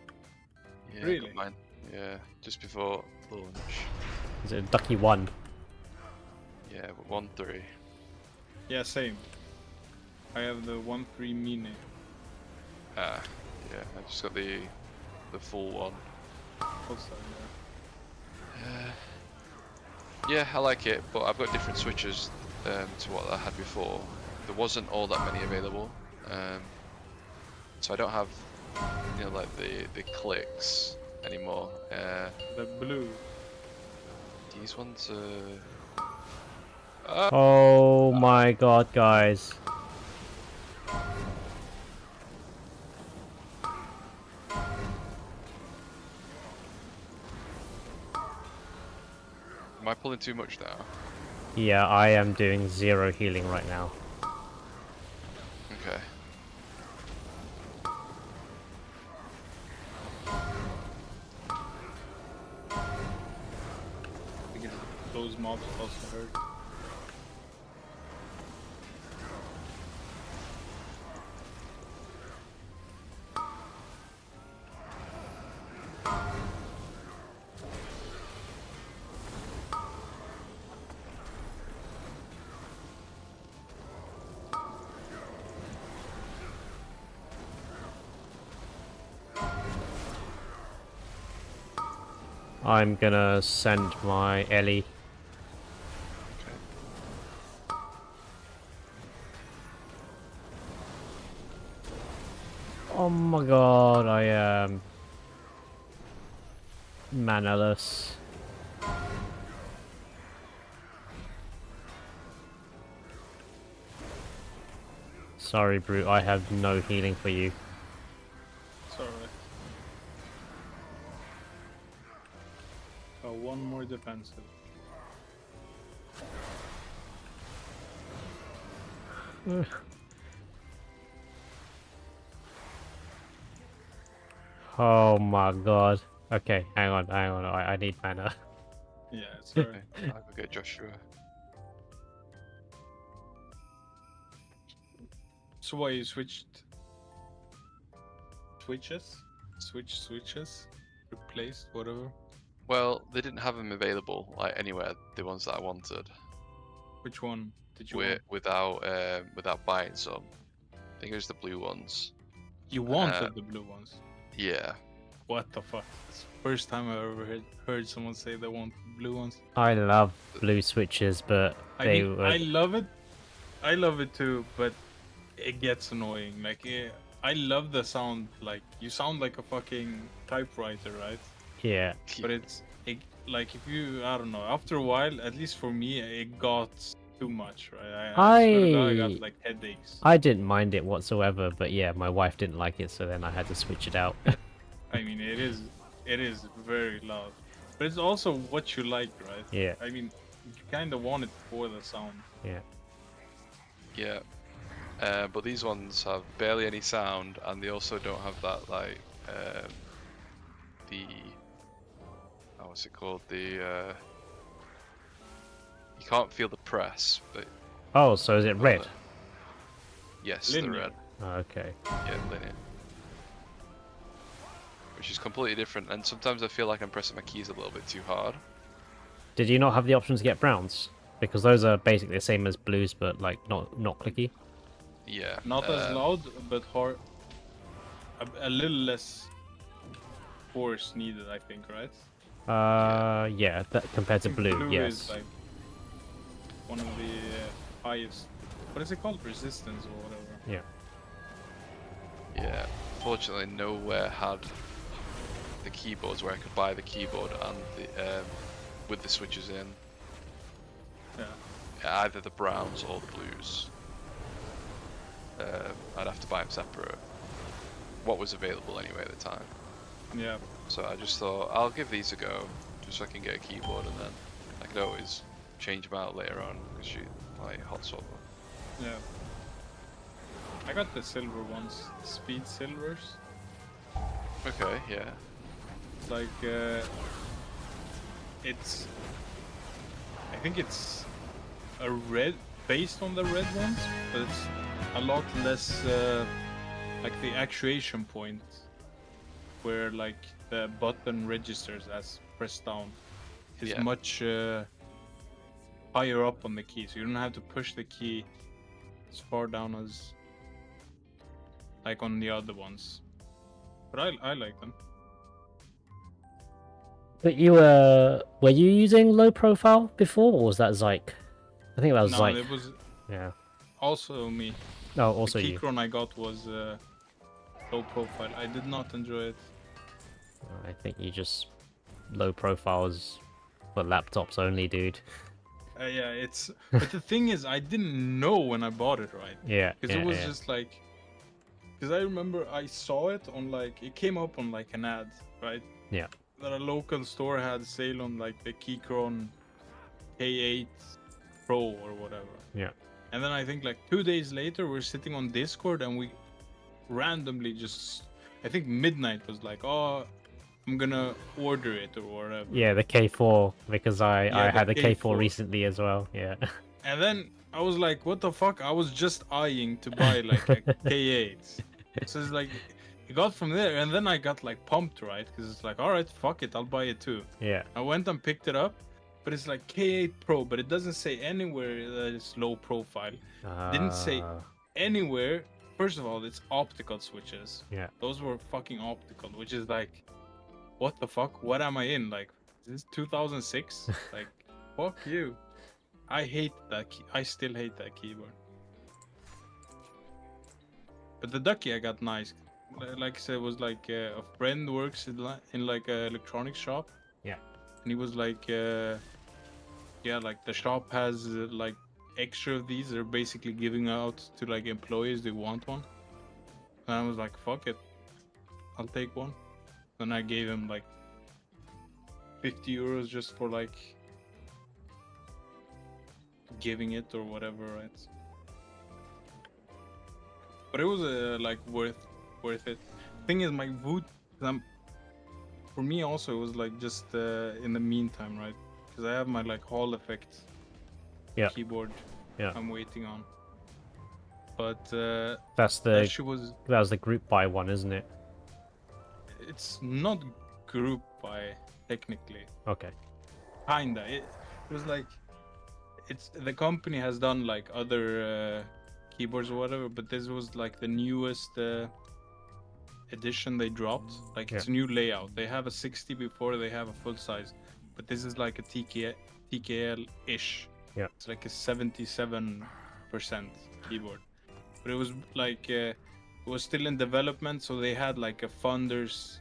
Yeah, Really? got mine. Yeah, just before launch. Is it a ducky 1? Yeah, but 1.3. Yeah, same. I have the 1.3 Mini. Ah, yeah, I just got the full one. Also, Yeah, I like it, but I've got different switches to what I had before. There wasn't all that many available, so I don't have, you know, like the clicks anymore. the blue. These ones. Oh my god, guys. Am I pulling too much now? Yeah, I am doing 0 healing right now. Okay. Because those mobs also hurt. I'm gonna send my Ellie. Oh my god, I am manaless. Sorry, Brute, I have no healing for you. It's alright. Oh, one more defensive. Oh my god. Okay, hang on, I need mana. Yeah, it's alright. Okay, I'll go get Joshua. So why you switched? Switches? Replaced, whatever. Well, they didn't have them available like anywhere. The ones that I wanted, Which one did you want? without buying some. I think it was the blue ones. You wanted the blue ones. Yeah. What the fuck? It's the first time I ever heard someone say they want blue ones. I love blue switches, but they were... I love it. I love it too, but it gets annoying. Like, I love the sound. Like, you sound like a fucking typewriter, right? Yeah. But like if you, I don't know, after a while, at least for me, it got too much, right? I swear to God, I got like headaches. I didn't mind it whatsoever, but yeah, my wife didn't like it, so then I had to switch it out. I mean, it is very loud, but it's also what you like, right? Yeah. I mean, you kind of want it for the sound. Yeah. Yeah. But these ones have barely any sound, and they also don't have that like the what's it called? The you can't feel the press, but Oh, so is it red? yes, Linear. the red. Oh, okay. Yeah, linear. Which is completely different, and sometimes I feel like I'm pressing my keys a little bit too hard. Did you not have the option to get browns? Because those are basically the same as blues, but like not clicky. Yeah. Not as loud, but hard. A little less force needed, I think, right? Yeah, that compared to blue, Blue yes. is like one of the highest. What is it called? Resistance or whatever. Yeah. Yeah. Fortunately, nowhere had the keyboards where I could buy the keyboard and the with the switches in. Yeah. Either the browns or the blues. I'd have to buy them separate. What was available anyway at the time. Yeah. So I just thought I'll give these a go, just so I can get a keyboard, and then I could always change them out later on because you like hot swap them. Yeah. I got the silver ones, speed silvers. Okay, yeah. Like it's, I think it's a red based on the red ones, but it's a lot less like the actuation point where like the button registers as pressed down is Yeah. much higher up on the key, so you don't have to push the key as far down as like on the other ones. But I like them. But you were you using low profile before, or was that Zyke? I think that was No, Zyke. it was Yeah. also me. Oh, also the you. Keychron I got was low profile. I did not enjoy it. I think you just low profiles for laptops only, dude. Yeah, it's. But the thing is, I didn't know when I bought it, right? Yeah. Because yeah, it was yeah. just like. Because I remember I saw it on like it came up on like an ad, right? Yeah. That a local store had sale on like the Keychron K8 Pro or whatever. Yeah. And then I think like 2 days later, we're sitting on Discord and we randomly just, I think midnight was like, oh, I'm gonna order it or whatever. Yeah, the K4 because I Yeah, had the the K4 K4 recently as well. Yeah. And then I was like, what the fuck? I was just eyeing to buy like a K8. So it's like, it got from there. And then I got like pumped, right? Because it's like, all right, fuck it, I'll buy it too. Yeah. I went and picked it up, but it's like K8 Pro, but it doesn't say anywhere that it's low profile. Didn't say anywhere. First of all, it's optical switches. Yeah. Those were fucking optical, which is like, what the fuck? What am I in? Like, is this 2006? Like, fuck you. I hate that I still hate that keyboard. But the Ducky I got nice. Like I said, it was like a friend works in like an electronics shop. Yeah. And he was like, yeah, like the shop has like extra of these. They're basically giving out to like employees. They want one. And I was like, fuck it, I'll take one. And I gave him like 50 euros just for like giving it or whatever, right? But it was like worth it. Thing is, my wood, for me also it was like just in the meantime, right? Because I have my like Hall effect keyboard. Yeah. I'm waiting on. But that's that was the group buy one, isn't it? It's not group buy technically. Okay. Kinda. It was like the company has done like other keyboards or whatever, but this was like the newest edition they dropped. Like it's a new layout. They have a 60 before they have a full size, but this is like a TKL ish. Yeah. It's like a 77% keyboard, but it was like it was still in development, so they had like a funders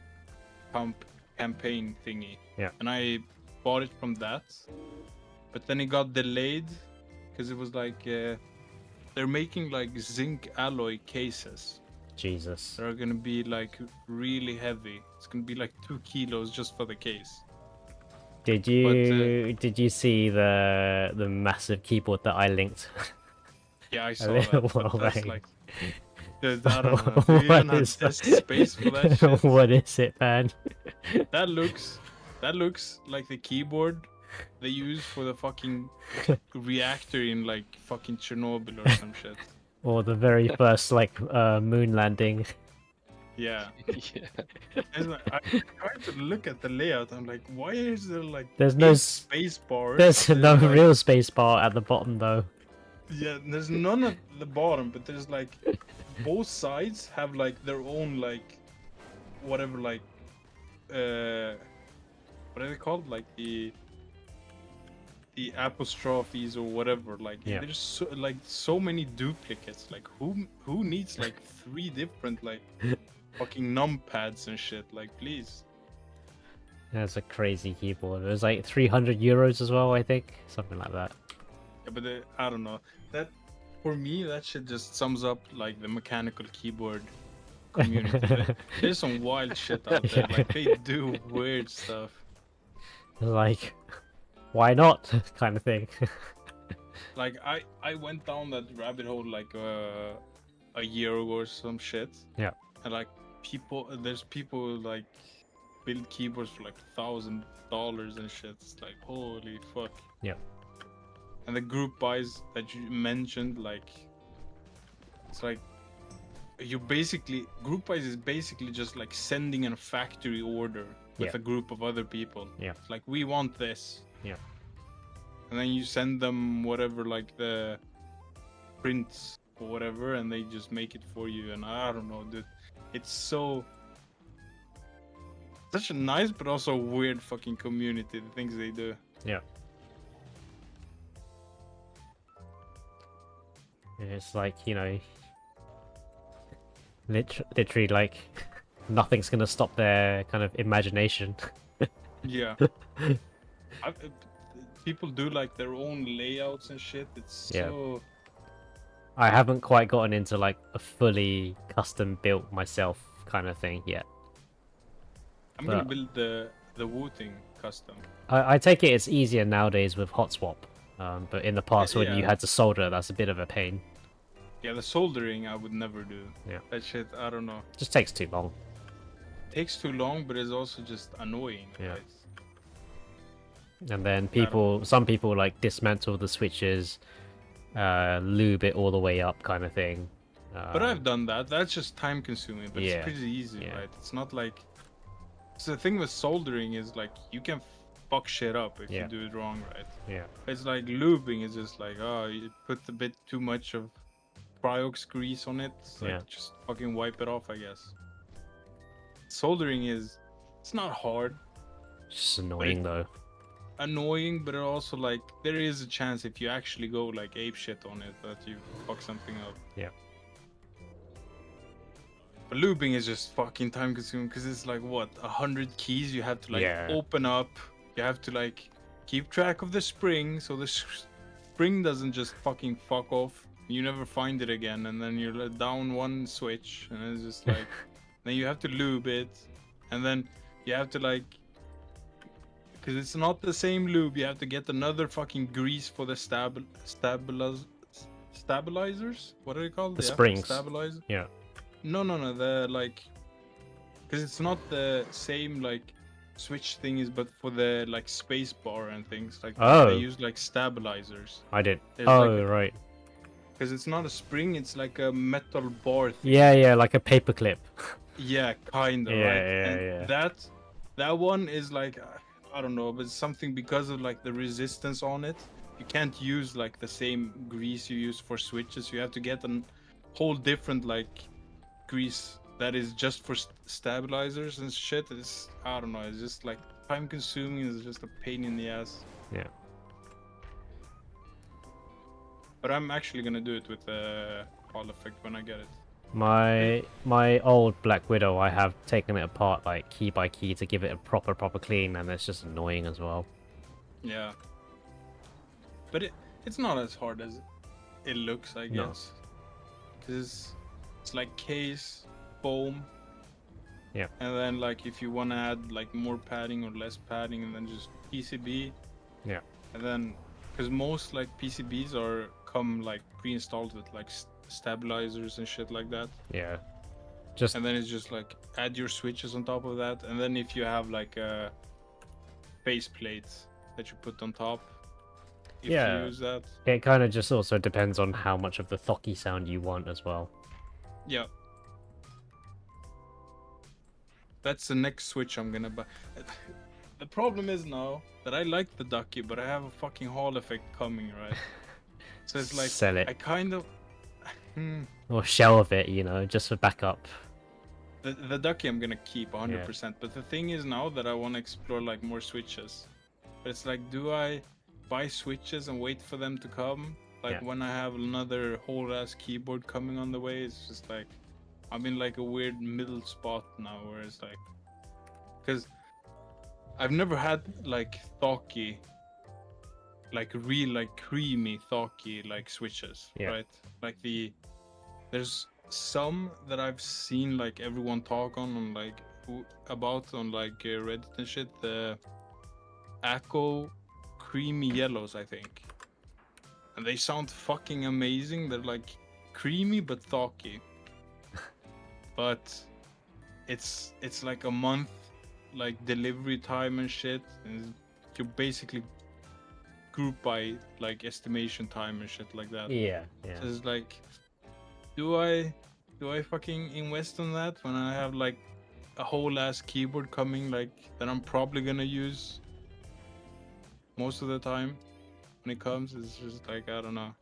campaign thingy. Yeah. And I bought it from that, but then it got delayed because it was like they're making like zinc alloy cases. Jesus. They're gonna be like really heavy. It's gonna be like 2 kilos just for the case. Did you see the massive keyboard that I linked? Yeah, I saw that. But that's back? like, I don't know. Do you even have space for that shit? What is it, man? That looks like the keyboard they use for the fucking reactor in like fucking Chernobyl or some shit. Or the very first like moon landing. Yeah. Yeah. I tried to look at the layout. I'm like, why is there like There's no space bar? There's no like, real space bar at the bottom though. Yeah, there's none at the bottom, but there's like both sides have like their own like whatever like what are they called, like the apostrophes or whatever, like there's so many duplicates. Like who needs like 3 different like fucking numpads and shit, like please. That's a crazy keyboard. It was like 300 euros as well, I think, something like that. Yeah, but I don't know, that for me that shit just sums up like the mechanical keyboard community. There's some wild shit out there. Like they do weird stuff. Like, why not, kind of thing. Like I went down that rabbit hole like a year ago or some shit. Yeah. And like there's people like build keyboards for like $1,000 and shit. It's like holy fuck. Yeah. And the group buys that you mentioned, like, it's like group buys is basically just like sending a factory order with a group of other people. Yeah. It's like, we want this. Yeah. And then you send them whatever, like the prints or whatever, and they just make it for you. And I don't know, dude. It's such a nice but also weird fucking community, the things they do. Yeah. It's like, you know, literally like nothing's gonna stop their kind of imagination. Yeah. People do like their own layouts and shit. It's so... I haven't quite gotten into like a fully custom built myself kind of thing yet. I'm gonna build the Wu-Ting custom. I take it it's easier nowadays with hot swap. But in the past when you Yeah. had to solder, that's a bit of a pain. Yeah, the soldering I would never do. Yeah. That shit, I don't know. Just takes too long. Takes too long, but it's also just annoying. Yeah. Right? And then some people like dismantle the switches, lube it all the way up kind of thing. But I've done that. That's just time consuming, but Yeah. it's pretty easy, Yeah. right? It's not like... So the thing with soldering is like, you can fuck shit up if Yeah. you do it wrong, right? Yeah. It's like lubing is just like, oh, you put a bit too much of Priox grease on it. It's like, just fucking wipe it off, I guess. Soldering it's not hard. Just annoying though. Annoying, but it also like, there is a chance if you actually go like ape shit on it that you fuck something up. Yeah. But lubing is just fucking time consuming because it's like what, 100 keys you have to like open up. You have to like keep track of the spring so the spring doesn't just fucking fuck off. You never find it again, and then you're down one switch, and it's just like then you have to lube it, and then you have to like, because it's not the same lube, you have to get another fucking grease for the stabilizers. What are they called? The springs. Stabilizer. Yeah. No, the like, because it's not the same like switch thing but for the like space bar and things like they use like stabilizers. I did. There's Right. Because it's not a spring, it's like a metal bar thing. Yeah, like a paperclip. Yeah, kind of. Yeah, right? yeah, And that one is like, I don't know, but it's something because of like the resistance on it. You can't use like the same grease you use for switches. You have to get a whole different like grease that is just for stabilizers and shit. It's, I don't know, it's just like time consuming. It's just a pain in the ass. Yeah. But I'm actually gonna do it with the Hall effect when I get it. My old Black Widow, I have taken it apart like key by key to give it a proper clean, and it's just annoying as well. Yeah. But it's not as hard as it looks, I guess. Because it's like case, foam. Yeah. And then like if you want to add like more padding or less padding, and then just PCB. Yeah. And then because most like PCBs come like pre-installed with like stabilizers and shit like that. Yeah. And then it's just like add your switches on top of that, and then if you have like a faceplate that you put on top, if you use that. It kind of just also depends on how much of the thocky sound you want as well. Yeah. That's the next switch I'm gonna buy. The problem is now that I like the ducky, but I have a fucking Hall effect coming, right? So it's like sell it. I kind of Or shelve it, you know, just for backup. the ducky I'm gonna keep 100%. But the thing is now that I want to explore like more switches. But it's like, do I buy switches and wait for them to come? Like when I have another whole ass keyboard coming on the way, it's just like I'm in like a weird middle spot now where it's like, because I've never had like thocky, like real like creamy thocky like switches, right? Like there's some that I've seen like everyone talk on like about on like Reddit and shit, the Echo creamy yellows, I think, and they sound fucking amazing. They're like creamy but thocky. But it's like a month like delivery time and shit. And you basically group by like estimation time and shit like that. Yeah. So it's like, do I fucking invest in that when I have like a whole ass keyboard coming like that I'm probably gonna use most of the time when it comes? It's just like, I don't know.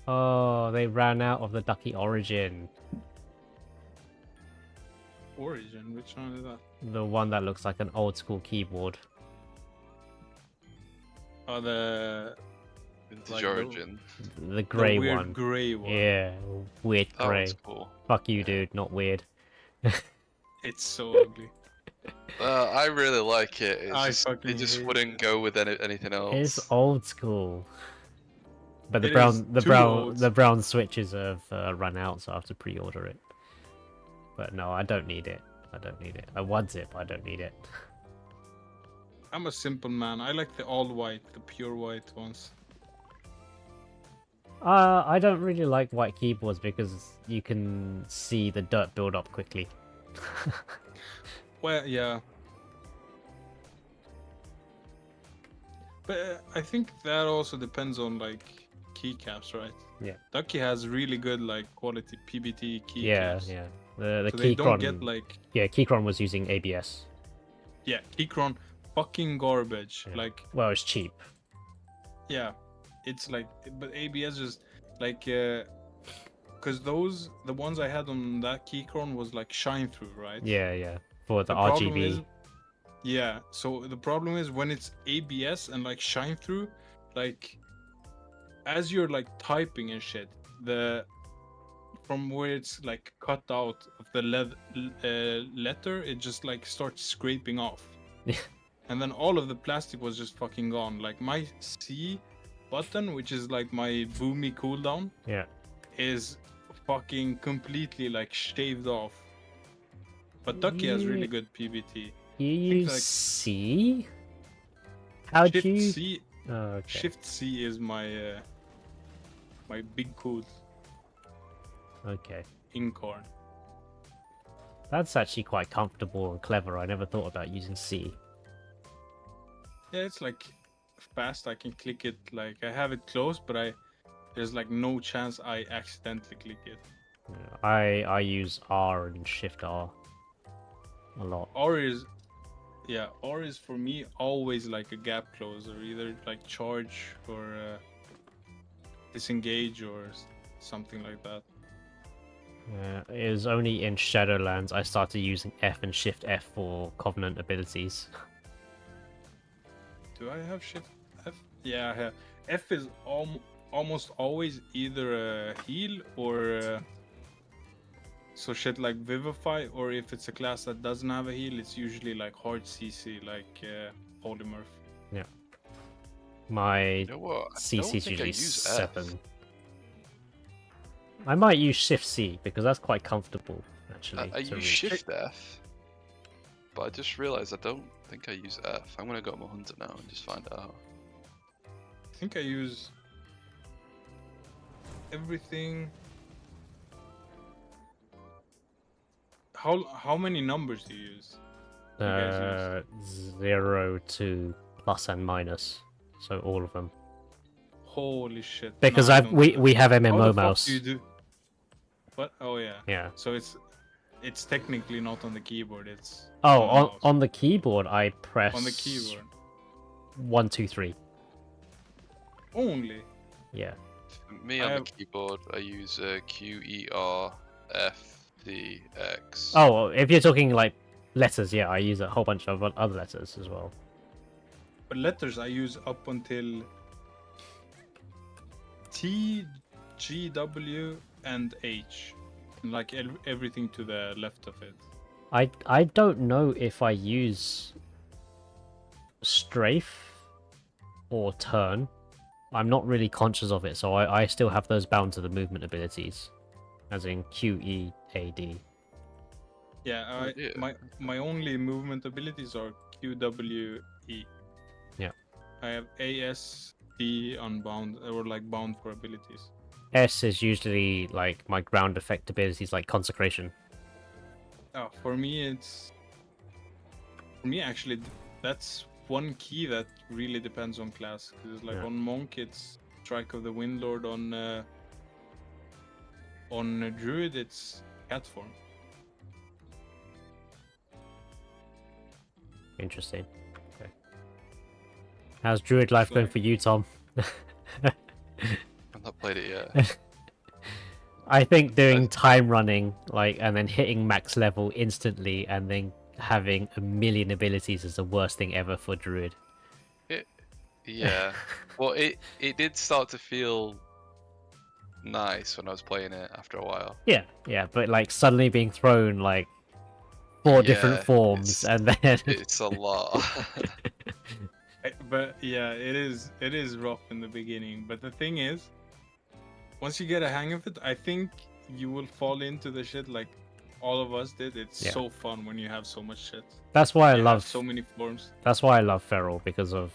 Oh, they ran out of the Ducky Origin. Origin, which one is that? The one that looks like an old school keyboard. Oh, the Vintage like Origin. The grey weird one. grey one. Yeah, weird That grey. one's cool. Fuck you, dude, not weird. It's so ugly. I really like it. I It fucking just hate wouldn't it. go with anything else. It's old school. But the It is too old. brown switches have run out, so I have to pre-order it. But no, I don't need it. I don't need it. I want it, but I don't need it. I'm a simple man. I like the all white, the pure white ones. I don't really like white keyboards because you can see the dirt build up quickly. Well, yeah. But I think that also depends on like keycaps, right? Yeah. Ducky has really good like quality PBT keycaps. Yeah, yeah. The So they don't Keychron, get like, yeah, Keychron was using ABS. yeah, Keychron fucking garbage. Yeah. Like, Well, it's cheap. yeah, it's like, but ABS just like, because the ones I had on that Keychron was like shine through, right? Yeah, yeah. For the problem RGB. is, yeah, so the problem is when it's ABS and like shine through, like as you're like typing and shit, the from where it's like cut out of the letter, it just like starts scraping off. Yeah. And then all of the plastic was just fucking gone. Like my C button, which is like my boomy cooldown, Yeah. is fucking completely like shaved off. But Ducky has really Yeah. good PBT. You use like- C? How'd Shift you? C, Oh, okay. Shift C is my my big code Okay. incorn. That's actually quite comfortable and clever. I never thought about using C. Yeah, it's like fast. I can click it. Like I have it closed, but there's like no chance I accidentally click it. Yeah, I use R and Shift R a lot. R is for me always like a gap closer, either like charge or disengage or something like that. It was only in Shadowlands I started using F and Shift F for Covenant abilities. Do I have Shift F? Yeah, I have. F is almost always either a heal or so shit like Vivify, or if it's a class that doesn't have a heal, it's usually like hard CC, like Polymorph. My You know what? I CC don't is think I usually use F. 7. I might use Shift C because that's quite comfortable actually. I to use reach. Shift F, but I just realized I don't think I use F. I'm gonna go on my hunter now and just find out. I think I use everything. How many numbers do you use? You guys 0 to plus and minus, so all of them. Holy shit! Because no, I I've don't we do that. we have How MMO the fuck mouse. do you do? What? Oh yeah. Yeah. So it's technically not on the keyboard. It's Oh, on the on mouse. on the keyboard I press On the keyboard 1, 2, 3. only. Yeah. For me I on have- the keyboard, I use Q, E, R, F, D, X. Oh, if you're talking like letters, yeah, I use a whole bunch of other letters as well. But letters I use up until T, G, W, and H, and like everything to the left of it. I don't know if I use strafe or turn. I'm not really conscious of it, so I still have those bound to the movement abilities, as in Q, E, A, D. Yeah, yeah. my only movement abilities are Q, W, E. Yeah. I have A, S, D unbound or like bound for abilities. S is usually like my ground effect abilities, like consecration. Oh, for me actually that's one key that really depends on class. Because like Yeah. on monk it's strike of the windlord, on druid it's cat form. Interesting. Okay. How's druid life going like- for you, Tom? I've not played it yet. I think doing time running, like, and then hitting max level instantly, and then having a million abilities is the worst thing ever for druid. Yeah. Well, it did start to feel nice when I was playing it after a while. Yeah, yeah, but like suddenly being thrown like four different Yeah, forms, and then It's a lot. But yeah, it is rough in the beginning. But the thing is, once you get a hang of it, I think you will fall into the shit like all of us did. It's Yeah. so fun when you have so much shit. that's why I You have love so many forms. that's why I love Feral, because of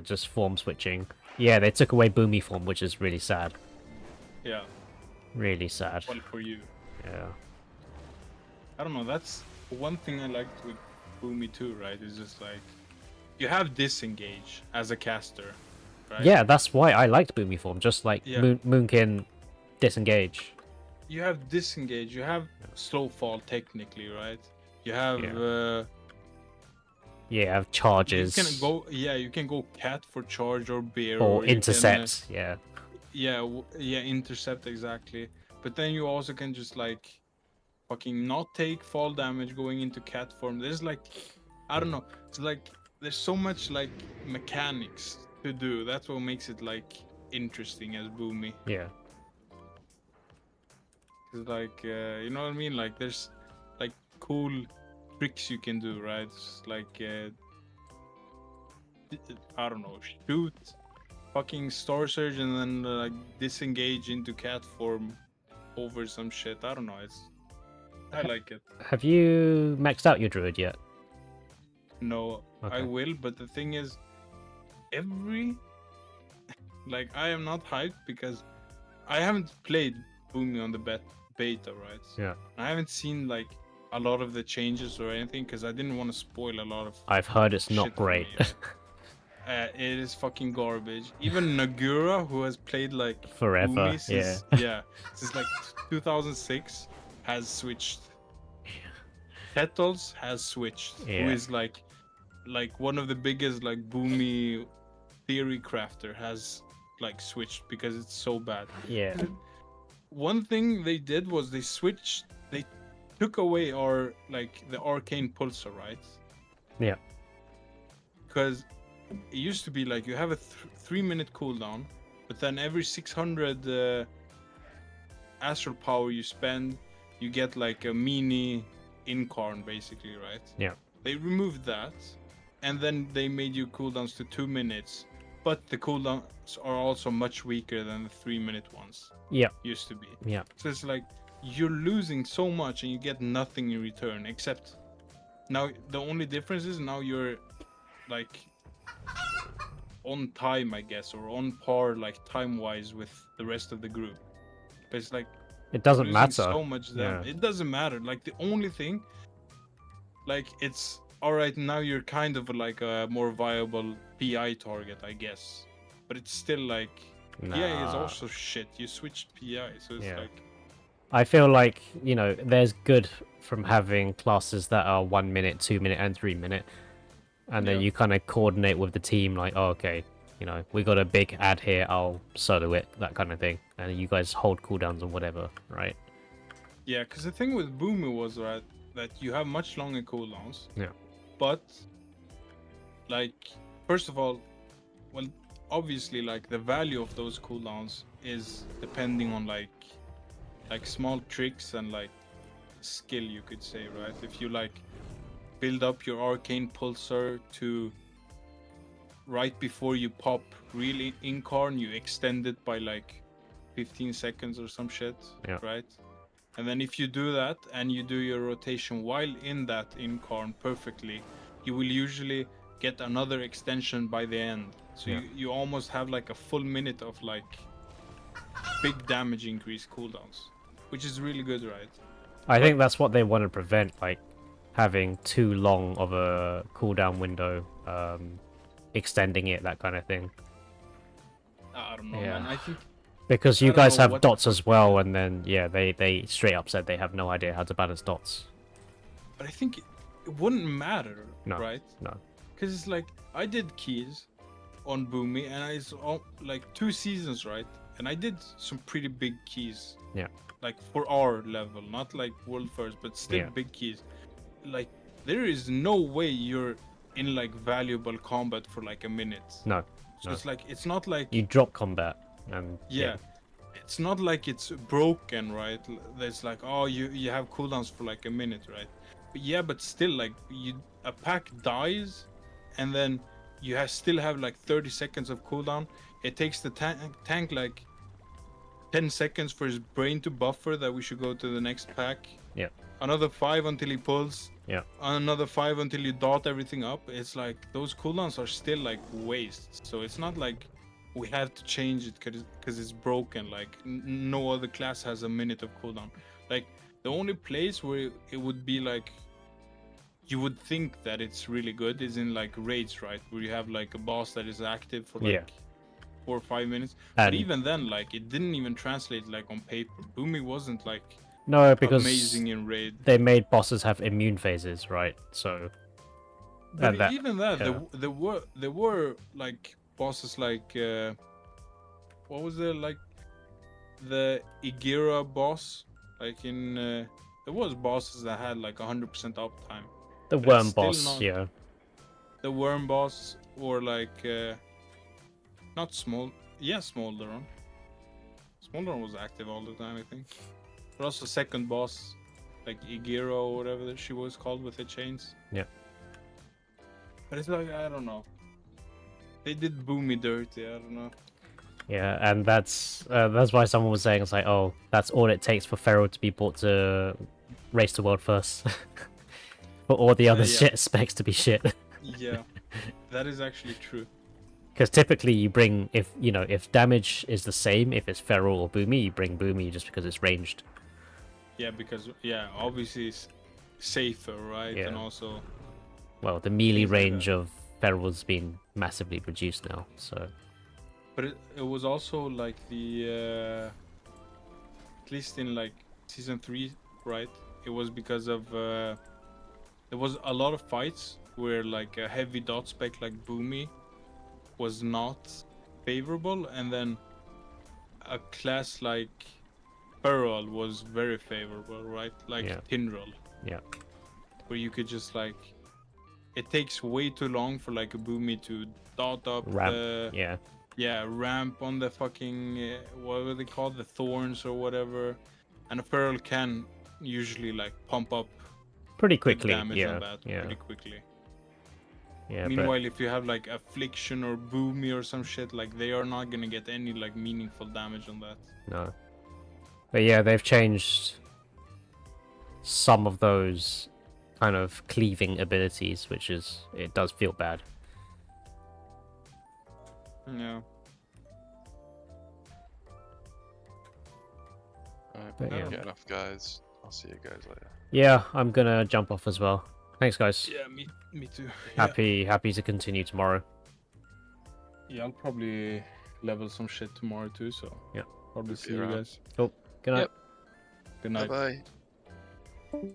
just form switching. Yeah, they took away Boomy form, which is really sad. Yeah, Really sad. well for you. Yeah. I don't know. That's one thing I liked with Boomy too, right? It's just like you have disengage as a caster, right? Yeah, that's why I liked Boomy form, just like Yeah. Moonkin disengage. You have disengage. You have slow fall technically, right? You have Yeah, have charges. You can go. Yeah, you can go cat for charge or bear or you can, intercept. Yeah. yeah, intercept exactly. But then you also can just like fucking not take fall damage going into cat form. There's like, I don't know. It's like there's so much like mechanics to do. That's what makes it like interesting as Boomy. Yeah. It's like you know what I mean. Like there's like cool tricks you can do, right? It's like I don't know, shoot fucking Star Surge and then like disengage into cat form over some shit. I don't know. I like it. Have you maxed out your druid yet? No, I Okay. will, but the thing is, like I am not hyped because I haven't played Boomy on the beta, right? Yeah. I haven't seen like a lot of the changes or anything because I didn't want to spoil a lot of. I've heard it's not shit for great. me, right? It is fucking garbage. Even Nagura, who has played like Forever, Boomy since, since like 2006, has switched. Petals has switched, Yeah. who is like one of the biggest like Boomy theory crafter has like switched because it's so bad. Yeah. One thing they did was they took away our like the arcane pulsar, right? Yeah. Because it used to be like you have a 3-minute cooldown, but then every 600 astral power you spend, you get like a mini incarn, basically, right? Yeah. They removed that, and then they made you cooldowns to 2 minutes, but the cooldowns are also much weaker than the 3-minute ones Yeah. used to be. Yeah. So it's like you're losing so much and you get nothing in return, except now the only difference is now you're like on time, I guess, or on par like time wise with the rest of the group. But it's like It doesn't losing matter. so much damage. Yeah. It doesn't matter. Like the only thing, like it's all right now. You're kind of like a more viable PI target, I guess. But it's still like PI is Nah. also shit. You switched PI, so it's Yeah. like I feel like, there's good from having classes that are 1 minute, 2 minute, and 3 minute. And then Yeah. you kind of coordinate with the team, like, oh, okay, we got a big ad here, I'll solo it, that kind of thing. And you guys hold cooldowns or whatever, right? yeah. Because the thing with Boomy was right that you have much longer cooldowns. Yeah. But like, first of all, well, obviously, like the value of those cooldowns is depending on like small tricks and like skill, you could say, right? If you like build up your arcane pulsar to right before you pop really incarn, you extend it by like 15 seconds or some shit, Yeah. right? And then if you do that and you do your rotation while in that incarn perfectly, you will usually get another extension by the end. So Yeah. you almost have like a full minute of like big damage increase cooldowns, which is really good, right? I think that's what they want to prevent, like having too long of a cooldown window, extending it, that kind of thing. I don't know, Yeah. man. I think Because I you don't guys know have what the dots fuck as well, and then yeah, they straight up said they have no idea how to balance dots. but I think it wouldn't matter, No. right? No. Because it's like I did keys on Boomy, and I saw like 2 seasons, right? And I did some pretty big keys. Yeah. Like for our level, not like world first, but still Yeah. big keys. Like there is no way you're in like valuable combat for like a minute. No. So no. it's like it's not like You drop combat, and yeah. It's not like it's broken, right? There's like, oh, you have cooldowns for like a minute, right? But yeah, but still, like a pack dies, and then you still have like 30 seconds of cooldown. It takes the tank like 10 seconds for his brain to buffer that we should go to the next pack. Yeah. Another 5 until he pulls. Yeah. Another 5 until you dot everything up. It's like those cooldowns are still like waste. So it's not like we have to change it because it's broken. Like no other class has a minute of cooldown. Like the only place where it would be like you would think that it's really good is in like raids, right? Where you have like a boss that is active for like Yeah. 4 or 5 minutes. And But even then, like it didn't even translate like on paper. Boomy wasn't like no, because amazing in raid. they made bosses have immune phases, right? So But that- even that, yeah. there were like bosses like what was it, like the Igira boss, like in there was bosses that had like 100% uptime. the but worm it's still boss, not- yeah, The worm boss, or like not Smolderon. Smolderon was active all the time, I think. But also second boss, like Igira or whatever she was called with the chains. Yeah. But it's like, I don't know. They did Boomy dirty, I don't know. yeah, and that's why someone was saying it's like, oh, that's all it takes for Feral to be brought to Race to World first, for all the other Yeah. shit specs to be shit. Yeah, that is actually true. Because typically you bring, if damage is the same, if it's Feral or Boomy, you bring Boomy just because it's ranged. Yeah, because obviously it's safer, right? Yeah. And also, Well, the melee Things like range of Feral's been massively reduced now, so but it was also like the at least in like season 3, right? It was because of there was a lot of fights where like a heavy dot spec like Boomy was not favorable, and then a class like Feral was very favorable, right? Like Yeah. Tindral. Yeah. Where you could just like, it takes way too long for like a Boomy to dot up ramp, the ramp on the fucking what were they called, the thorns or whatever, and a Feral can usually like pump up pretty the quickly, damage yeah, on that yeah, pretty quickly. yeah. Meanwhile, if you have like Affliction or Boomy or some shit, like they are not gonna get any like meaningful damage on that. No. But yeah, they've changed some of those kind of cleaving abilities, which is, it does feel bad. Yeah. Alright, But yeah. get enough, guys. I'll see you guys later. Yeah, I'm gonna jump off as well. Thanks, guys. Yeah, me too. Happy to continue tomorrow. Yeah, I'll probably level some shit tomorrow too, so Yeah. probably see you you around. guys. Good night. Yep. Good night. Bye bye.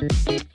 Bye.